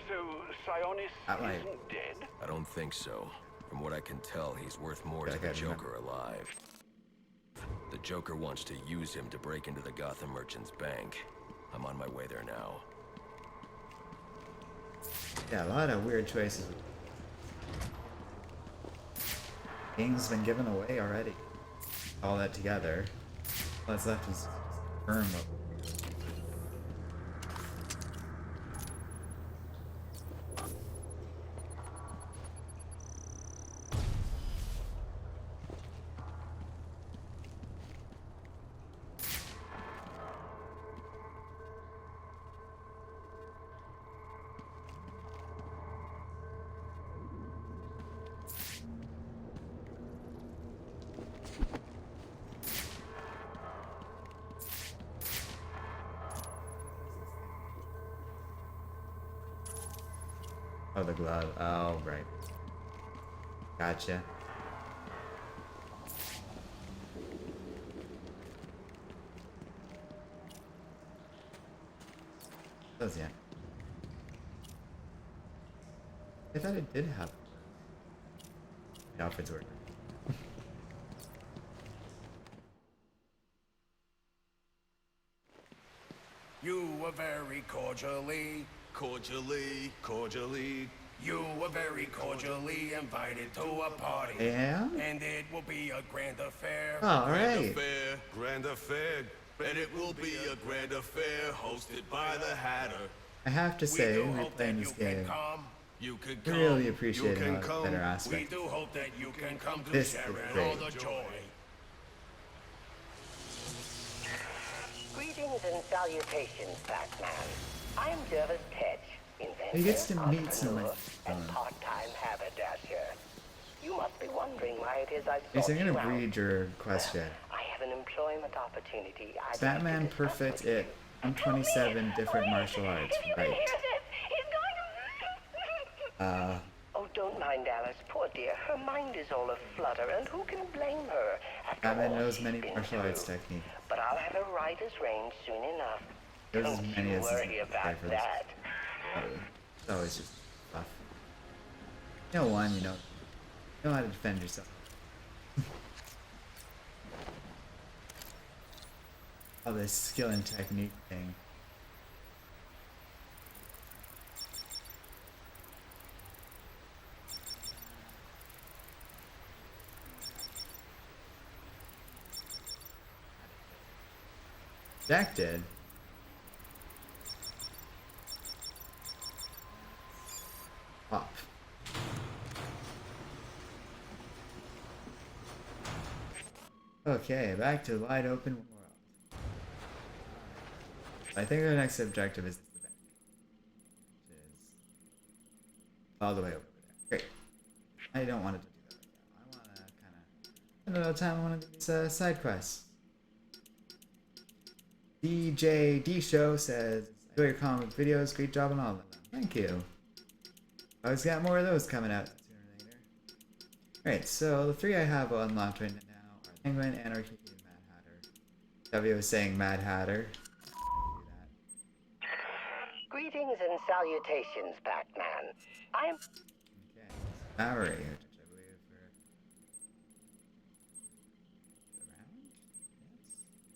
So Sionis isn't dead? I don't think so. From what I can tell, he's worth more to the Joker alive. The Joker wants to use him to break into the Gotham Merchants Bank. I'm on my way there now. Yeah, a lot of weird choices. King's been given away already. All that together. All that's left is confirm. Oh, the glove. Oh, right. Gotcha. Does yeah. I thought it did have Alfred's work. You were very cordially, you were very cordially invited to a party. Yeah? And it will be a grand affair. All right. Grand affair, and it will be a grand affair hosted by the Hatter. I have to say, replaying this game, I really appreciate a better aspect. We do hope that you can come to This share is in great. all the joy. Greetings and salutations, Batman. I'm Jervis Tetch, inventor, He gets to meet someone. and part-time haberdasher. You must be wondering why it is I Yes, sought I'm you gonna out. read your question. I have an employment opportunity. I'd Is Batman like to discuss perfect with you. at 127 different martial arts? Right. Oh, don't mind Alice, poor dear. Her mind is all aflutter, and who can blame her? After Batman all knows she's many been martial arts through. techniques. But I'll have her writer's range soon enough. There's as Don't many you as worry about that. It's always just tough. You know how to defend yourself. All this skill and technique thing. Jack did. Up. Okay, back to wide open world. I think our next objective is the bank. Which is all the way over there. Great. I don't want to do that right now. I want to kind of another time I want to do these side quests. DJ D Show says, enjoy your comic videos, great job on all of them. Thank you. Always got more of those coming out sooner or later. Alright, so the three I have unlocked right now are Penguin, Anarchy, and Mad Hatter. W was saying Mad Hatter. Greetings and salutations, Batman. I'm... Okay, Bowery, which I believe for... around? Yes?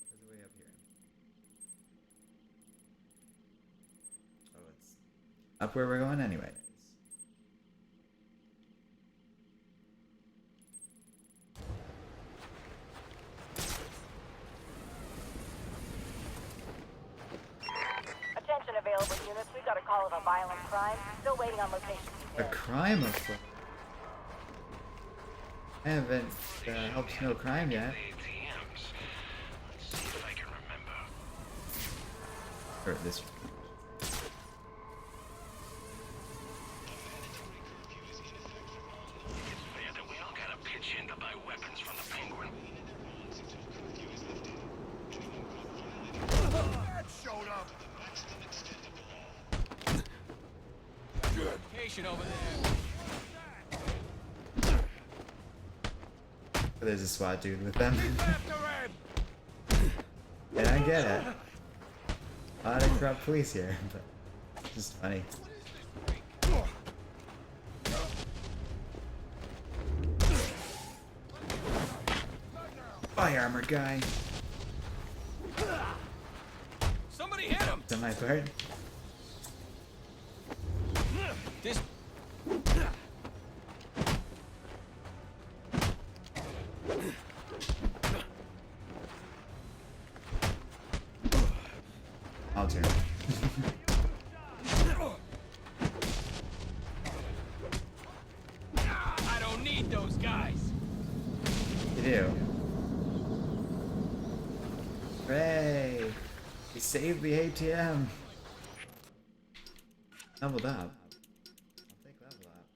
There's a way up here. Oh, it's up where we're going anyway. Attention available units. We've got a call of a violent crime. Still waiting on location A details. crime afoot. I haven't helped no crime yet. Or this. Location over there. There's a SWAT dude with them. And I get it. A lot of corrupt police here, but it's just funny. Bye, armored guy. Somebody hit him. Is that my part? This. I'll turn. I don't need those guys. You do. Hooray! We saved the ATM. Leveled up. I'll take level up.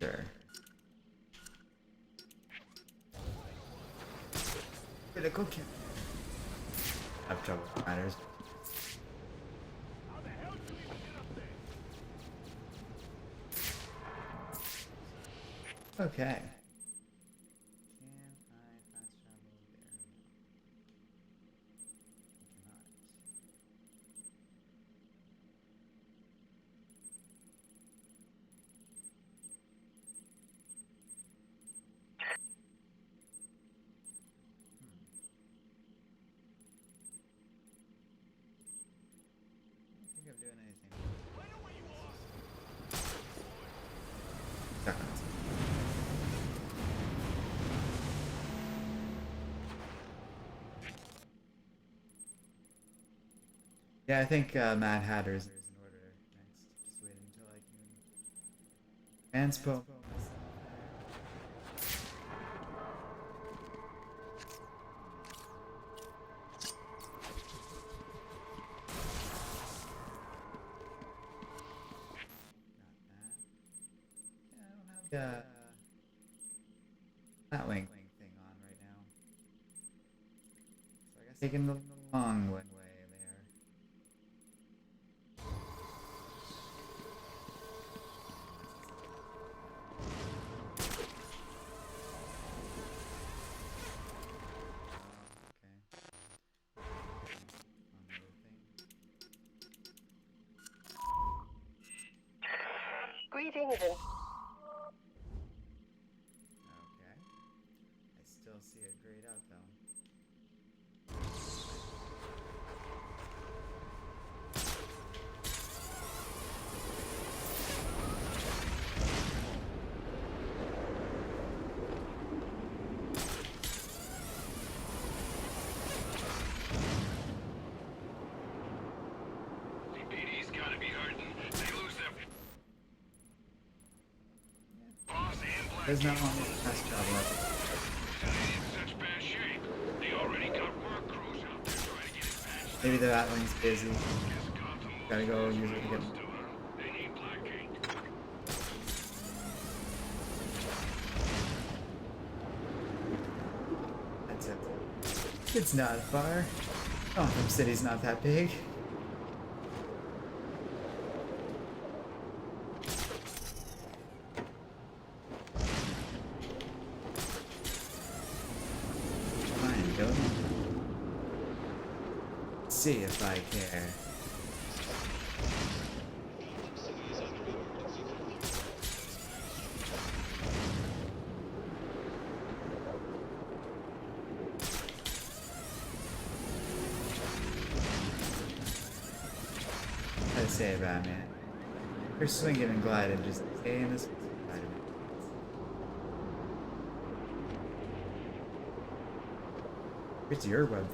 Sure. Critical kill. I have trouble with miners. Okay. Can I fast travel there? Cannot. I don't think I'm doing anything. Stuck on something. Yeah, I think Mad Hatter's is in order next. Just wait until I can transpo myself. Not that. Yeah, I don't have that wing thing on right now. So I guess taking the long way there. Greetings and... Okay. I still see it grayed out though. CPD's gotta be hurting. They lose their boss and Black Does not want me to fast travel up. in such bad shape. They already got work crews out there trying to get it patched. Maybe the Batwing's busy. Gotta go use it to get. They need Black ink. That's it. It's not far. Arkham City's not that big. Fine, go. See if I care. What to say about man? You're swinging and gliding, just stay in this environment. It's your web.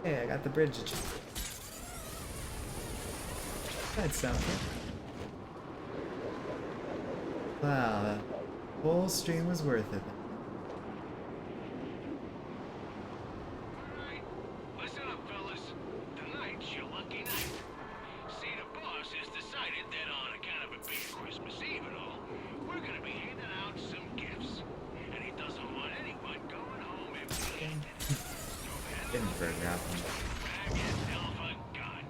Hey, I got the bridge. That's something. Well, whole stream was worth it. Alright, listen up, fellas. Tonight's your lucky night. See, the boss has decided that on account of it being Christmas Eve and all, we're gonna be handing out some gifts. And he doesn't want anyone going home empty-handed. Didn't photograph him. Grab yourself a gun.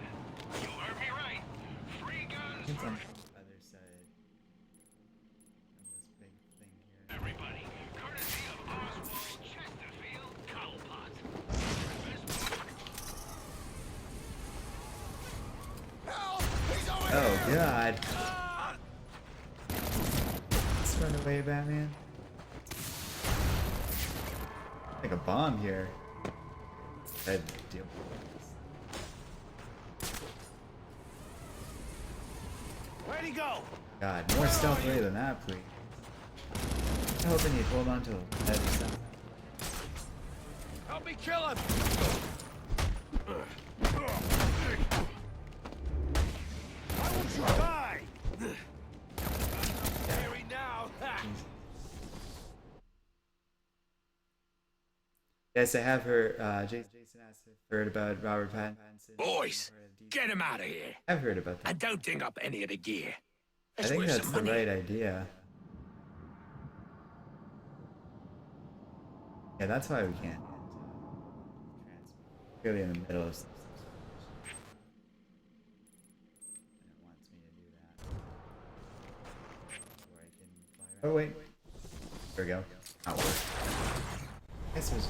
You heard me right. Free guns It's for on the other side of this big thing here. everybody. Courtesy of Oswald Chesterfield Cowpot. Oh god. Let's run away, Batman. Like a bomb here. I'd deal with this. Where'd he go? God, more stealthily than that, please. I'm hoping he'd hold on to a heavy stuff. Help me kill him! Why won't you die? Scary now. Yes, I have heard, Jason asked if I've heard about Robert Pattinson. Boys, get him out of here. I've heard about that. And don't ding up any of the gear. I think that's the right idea. Yeah, that's why we can't get clearly in the middle of stuff. And it wants me to do that. Before I can fly around. Oh wait. There we go. Not work. I guess it was.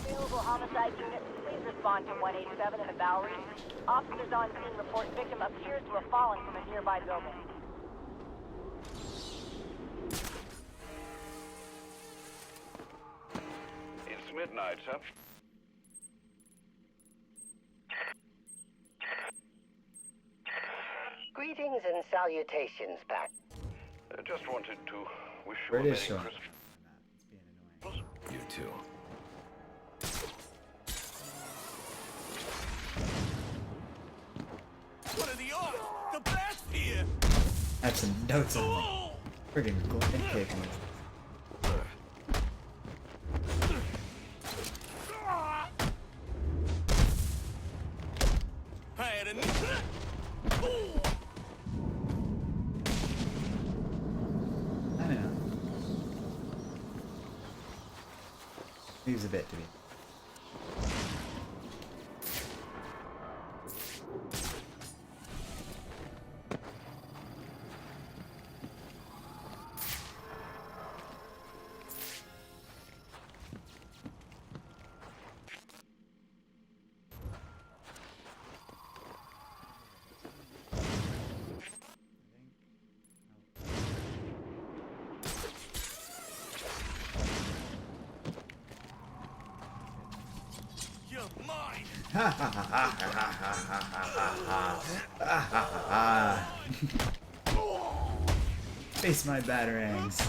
Available homicide units, please respond to 187 in the Bowery. Officers on scene report victim appears to have fallen from a nearby building. It's midnight, sir. Greetings and salutations, Pat. Just wanted to wish you Where a it Merry is showing. Christmas. It's being annoying. You too. What are the odds? The bat's here! I have some notes on me. Friggin' golden cake on this. I had a... I don't know. Leaves a bit to be. You're mine! Ha ha ha ha ha ha ha ha ha ha. Face my batarangs.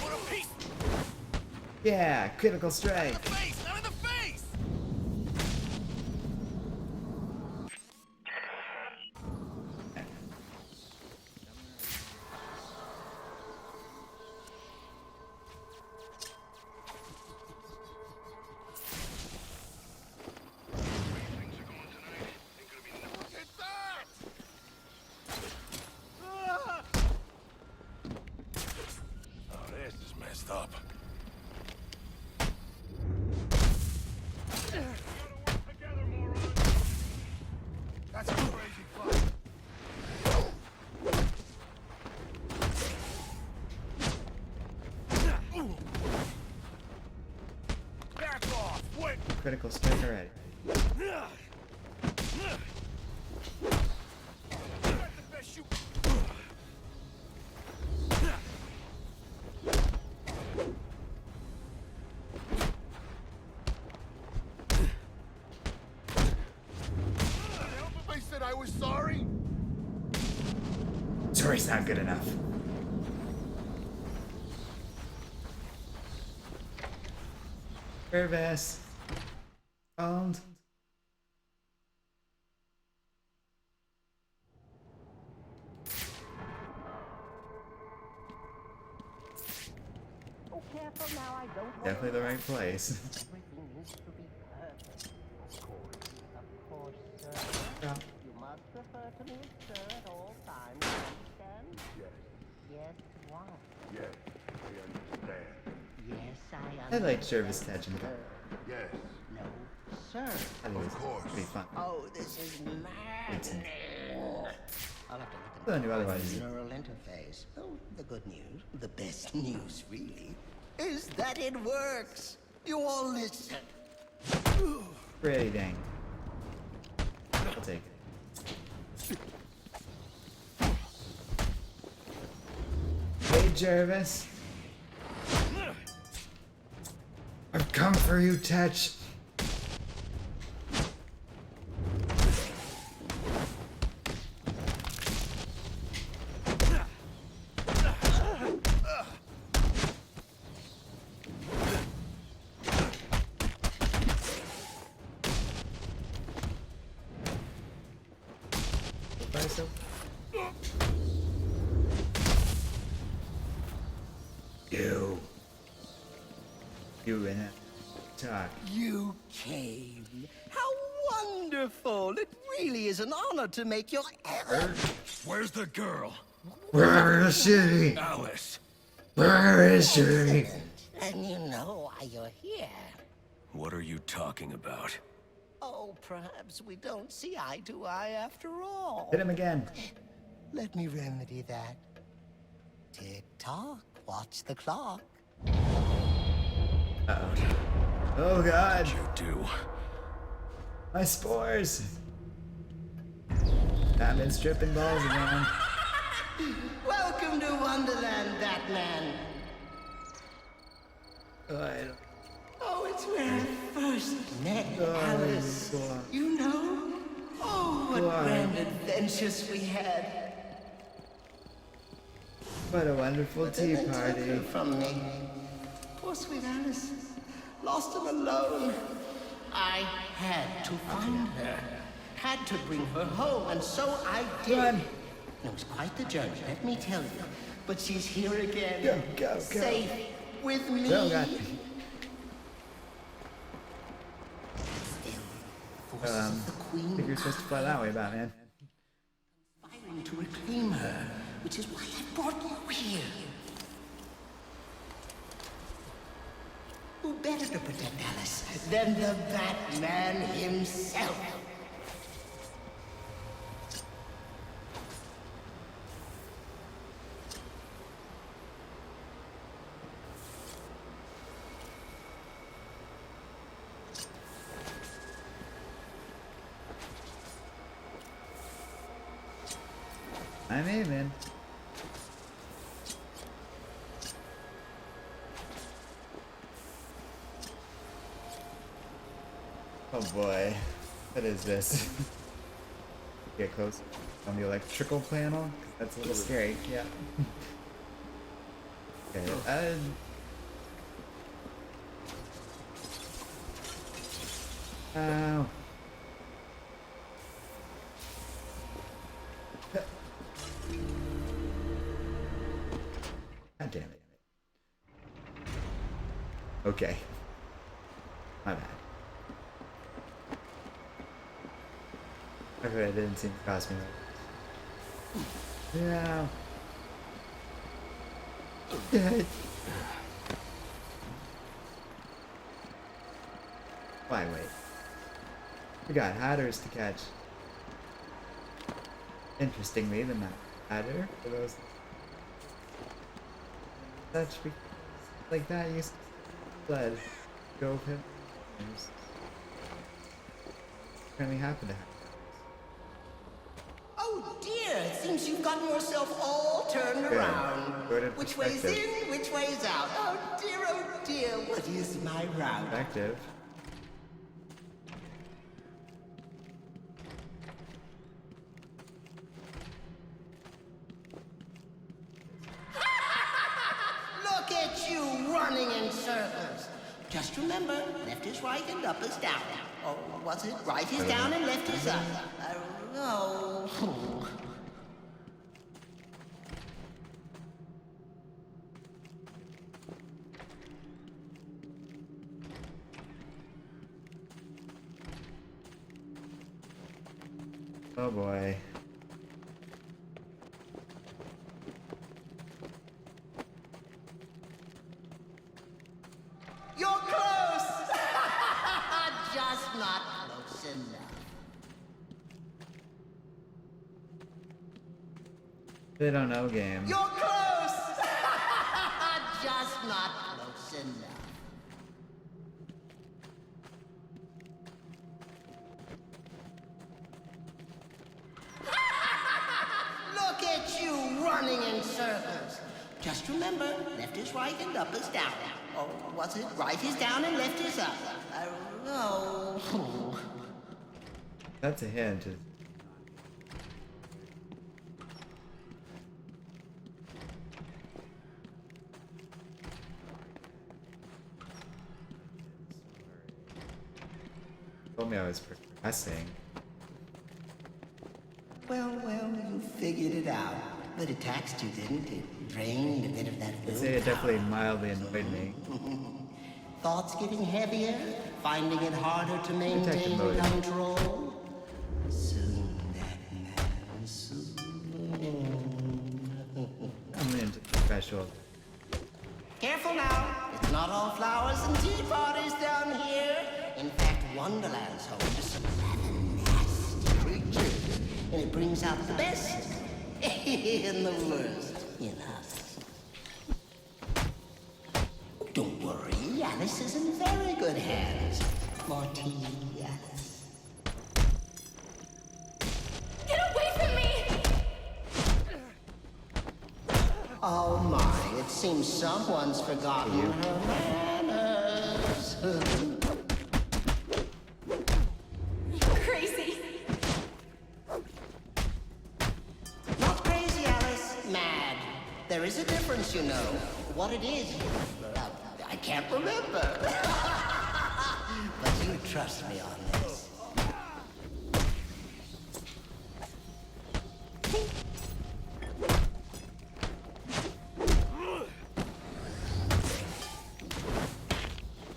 What a piece! Yeah, critical strike. Face! Out of the face! Oh, this is messed up. That's a crazy fight. Back off! Wait! Critical strike already. I said I was sorry. Story's not good enough. Nervous. Found. Oh, careful now, I don't Definitely the right place. Everything needs to be perfect. Of course, sir. Yeah. You must refer to me as sir at all times, understand? Yes. Yes, why? Yes. I understand. Yes, I I understand. like Jervis catching him. Yes. No, sir. I think it's pretty fun. Oh, this is maddening. I'll have to I look knew at otherwise. the neural interface. Oh, the good news, the best news, really, is that it works. You all listen. Pretty dang. I'll take it. Hey, Jervis. I've come for you, Tetch. You in it. Talk. You came. How wonderful! It really is an honor to make your errand. Where's the girl? Where is she? Alice. Where is she? And you know why you're here. What are you talking about? Oh, perhaps we don't see eye to eye after all. Hit him again. Let me remedy that. Tick-tock, watch the clock. Uh-oh. Oh god. What'd you do? My spores. Batman's tripping balls again. Welcome to Wonderland, Batman. Oh, it's where I first met Alice. You know? Oh, what grand adventures we had. What a wonderful tea party. From me. Poor sweet Alice. Lost and alone. I had to find her. Had to bring her home, and so I did. It was quite the journey, let me tell you. But she's here again. Go. Safe with me. Go, God. I think you're supposed to fly that way, Batman. Fighting to reclaim her, which is why I brought you here. Who better to protect Alice than the Batman himself? I'm aiming. Oh boy. What is this? Get close on the electrical panel? That's a little scary, yeah. Okay, oh. God damn it. Okay. My bad. Okay, it didn't seem to cost me that. Yeah. Dead. Why wait? We got hatters to catch. Interestingly, the map hatter for those such because like that used to blood go with him. Apparently happened to happen. Oh dear, it seems you've gotten yourself all turned around. Which way's in, which way's out? Oh dear, what is my route? Perspective. circles. Just remember, left is right and up is down. Or was it right is down and left is up? Oh. Oh boy. You're close! Just not close enough. They don't know game. You're close! Just not close enough. Look at you running in circles. Just remember, left is right and up is down. Or was it right is down and left is up? Oh. That's a hint. Told me I was progressing. Well, you figured it out. But it taxed you, didn't it? Drained a bit of that I'd say it definitely mildly annoyed me. Thoughts getting heavier? Finding it harder to maintain control? Soon, that man, soon. I'm into special. Careful now. It's not all flowers and tea parties down here. In fact, Wonderland's home to some rather nasty creatures. And it brings out the best and the worst in us. Don't worry, Alice is in very good hands. More tea, Alice. Get away from me! Oh my, it seems someone's forgotten her manners. You're crazy. Not crazy, Alice. Mad. There is a difference, you know. What it is, I can't remember. But you trust me on this.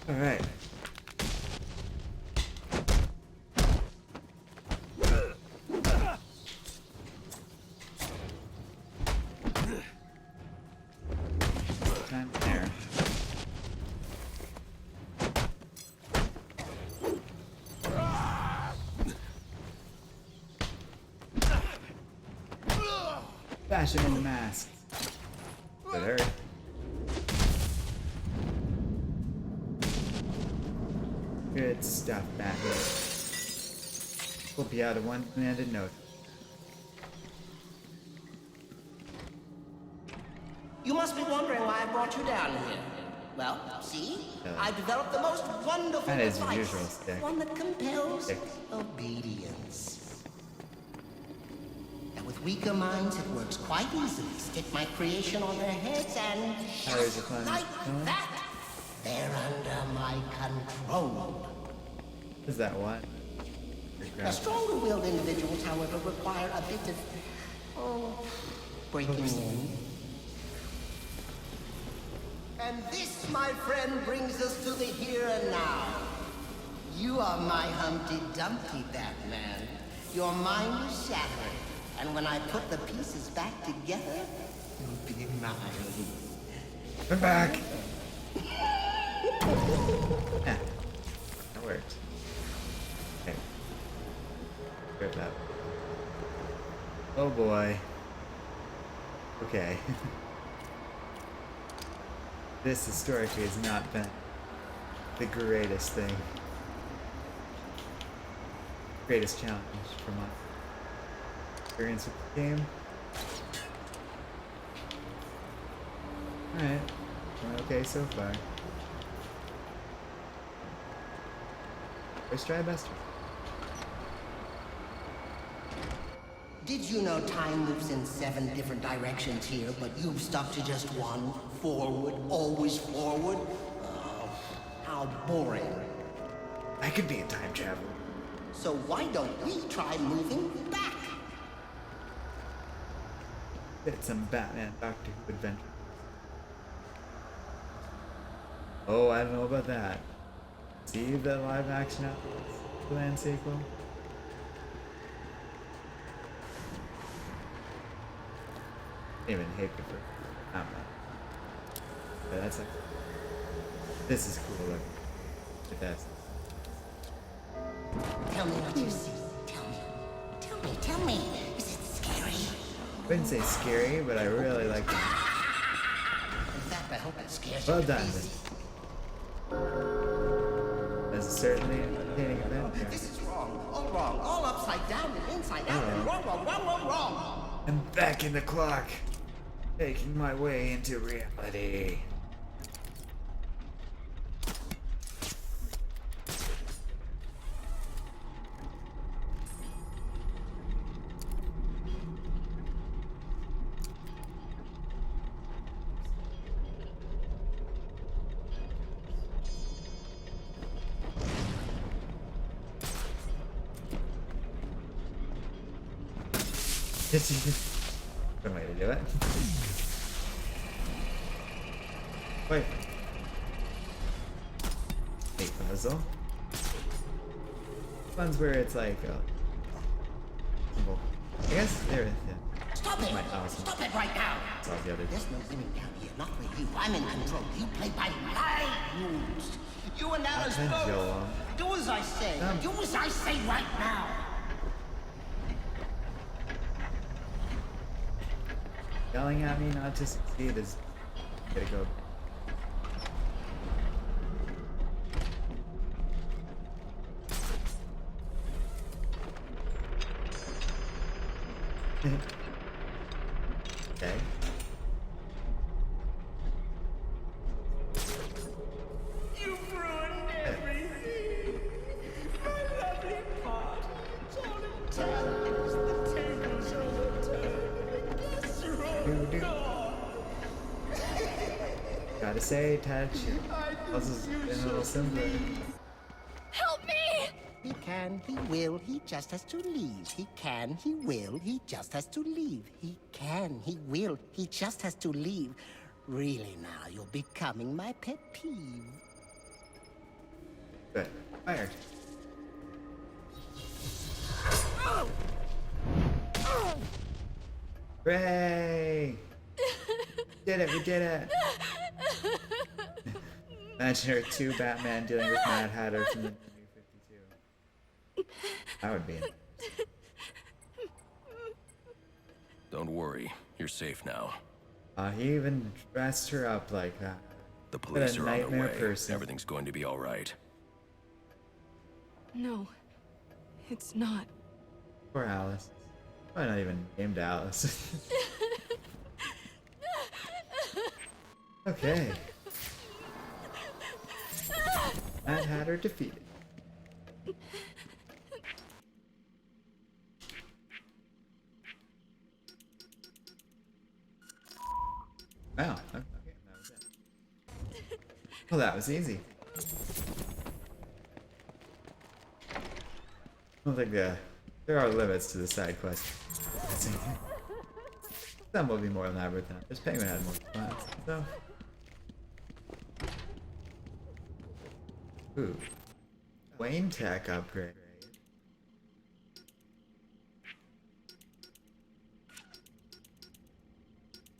All right. Time there. Bash him in the mask. That hurt. Good stuff, Batman. We'll be out of one command in no time. You must be wondering why I brought you down here. Well, see? I developed the most wonderful That is device. your usual stick. One that compels Stick. obedience. And with weaker minds, it works quite easily. Stick my creation on their heads and There's a just fun. like that, they're under my control. Is that what? Now, stronger-willed individuals, however, require a bit of, breaking in. And this, my friend, brings us to the here and now. You are my Humpty Dumpty, Batman. Your mind is shattered, and when I put the pieces back together, you'll be mine. I'm back. Yeah, that worked. Okay. Grab that. Oh boy. Okay. This historically has not been the greatest thing. Greatest challenge for my experience with the game. Alright. We're okay so far. First try, best try. Did you know time moves in 7 different directions here, but you've stuck to just one? Forward, always forward? How boring. I could be a time traveler. So why don't we try moving back? Get some Batman Doctor Who adventure. Oh, I don't know about that. See the live action Land sequel? Even hate it for I don't know. But that's like this is cool looking. But that's Tell me what you see. Tell me. Is it scary? I wouldn't say scary, but I really like it. That I hope it scares Well you to done. pieces. That's certainly an entertaining adventure. This is wrong. All upside down and inside out and wrong. I'm back in the clock, making my way into reality. One way to do it. Wait. Hey, puzzle. Ones where it's like, well, I guess there is. Yeah. Stop it! Awesome. Stop it right now! It's all the other. There's no winning down here. Not with you. I'm in control. You play by my rules. You and Alice both. Do as I say. Do as I say right now. Yelling at me not to succeed is gotta go. Okay. You've ruined everything. My lovely part. It's all in tatters. The tables overturned. Yes, you're all gone. Gotta say, touch. Puzzle's been a little simpler. Help me! He can, he will, he just has to leave. He can, he will, he just has to leave. He can, he will, he just has to leave. Really now, you're becoming my pet peeve. Good. Fired. Hooray! Did it, we did it! Imagine her two Batman dealing with Mad Hatter from the New 52. That would be it. Don't worry, you're safe now. He even dressed her up like that. The police are on their way. Person. Everything's going to be all right. No, it's not. Poor Alice. Probably not even named Alice. Okay. Mad Hatter defeated. Wow. Okay, that was it. Well, that was easy. I don't think there are limits to the side quest. Some will be more elaborate than others. Penguin had more spots, so. Ooh. Wayne Tech upgrade.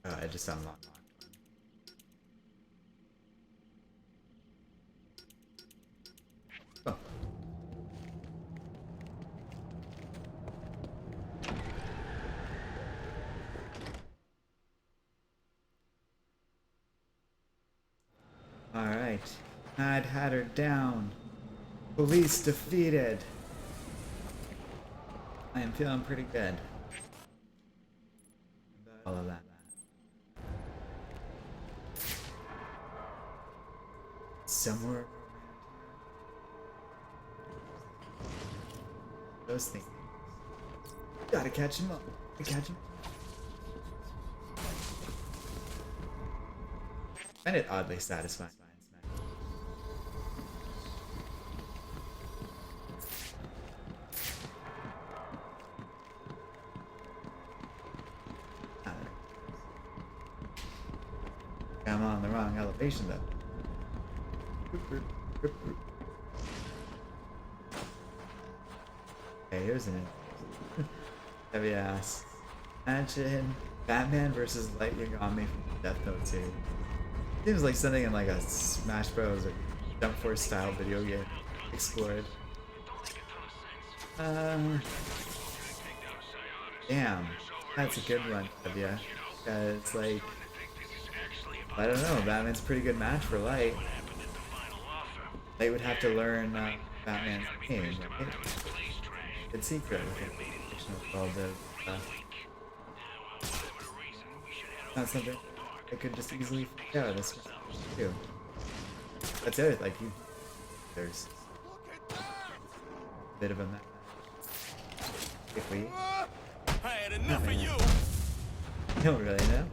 Oh, I just unlocked. Oh. Alright. Mad Hatter down. Police defeated. I am feeling pretty good about all of that. Somewhere around here. Those things. Gotta catch him up. Gotta catch him. I find it oddly satisfying. I'm on the wrong elevation though. Okay, here's an heavy ass. Imagine Batman versus Light Yagami from the Death Note series. Seems like something in like a Smash Bros. Or Jump Force style video game explored. Damn, that's a good one, yeah. It's like, I don't know, Batman's a pretty good match for Light. Light would have to learn Batman's name, right? It's secret. Called not something I could just easily figure out. That's too. That's it. Like you, there's a bit of a match. If we, I had enough of you. I don't really know.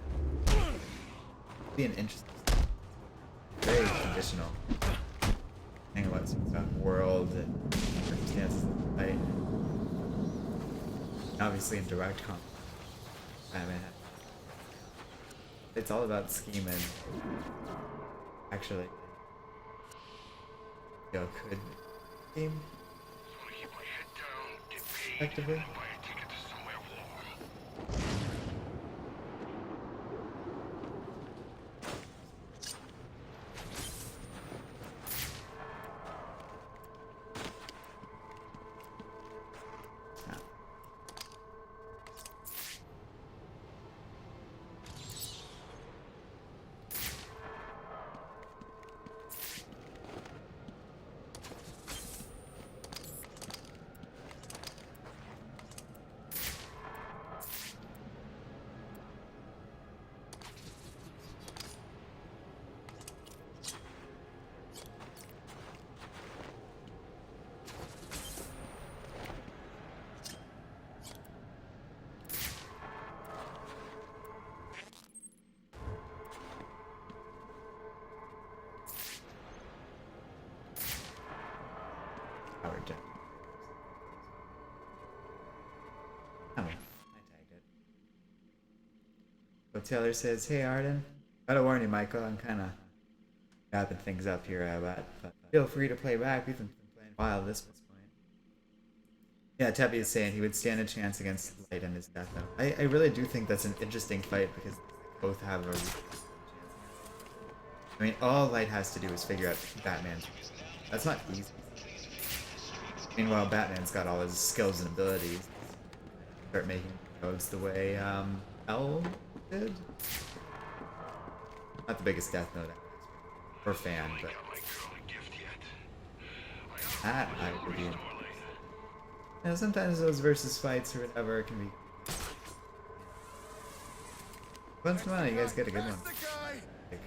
Be an interesting, very conditional. Hang on, what's world and circumstances of the fight. Obviously, in direct combat, Batman. It's all about scheme and actually, could scheme effectively. Oh, I tagged it. So Taylor says, "Hey Arden, gotta warn you, Michael. I'm kind of wrapping things up here, but feel free to play back. We've been playing a while at this point." Yeah, Teppy is saying he would stand a chance against Light and his death note. I really do think that's an interesting fight because they both have a chance. I mean, all Light has to do is figure out Batman's. That's not easy. Meanwhile, Batman's got all his skills and abilities. Start making codes the way L did. Not the biggest Death Note or fan, but that I would be. You know, sometimes those versus fights or whatever can be. Once in a while, you guys get a good one. Like,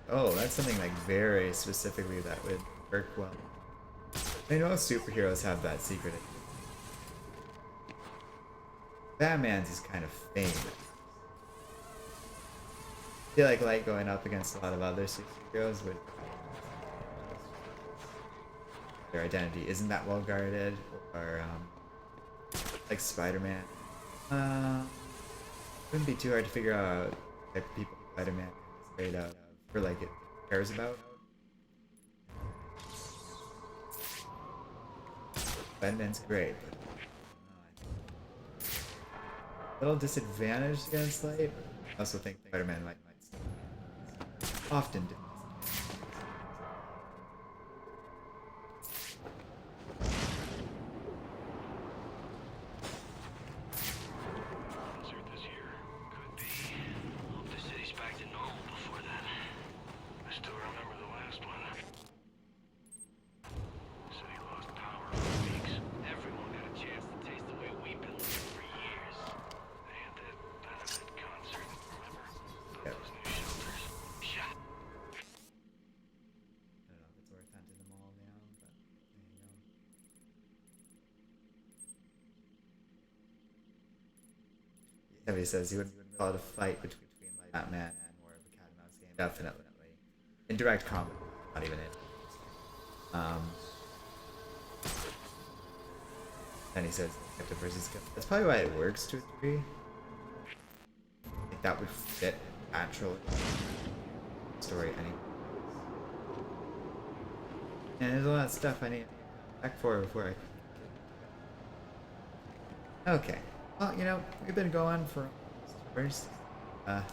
oh, that's something like very specifically that would work well. I know superheroes have that secret. Batman's is kind of famous. I feel like Light going up against a lot of other superheroes would. Their identity isn't that well guarded, or like Spider-Man. Wouldn't be too hard to figure out what type of people Spider-Man is afraid of, or like it cares about. Batman's great, but a little disadvantaged against Light. I also think Spider-Man might often do. He says he would call it a fight between like Batman and more of a cat and mouse game. Definitely. In direct combat, not even in. Then he says detective versus kill. That's probably why it works to a degree. Like that would fit naturally. story anyway. And there's a lot of stuff I need to come back for before I... Okay. Well, you know, we've been going for almost 2 hours.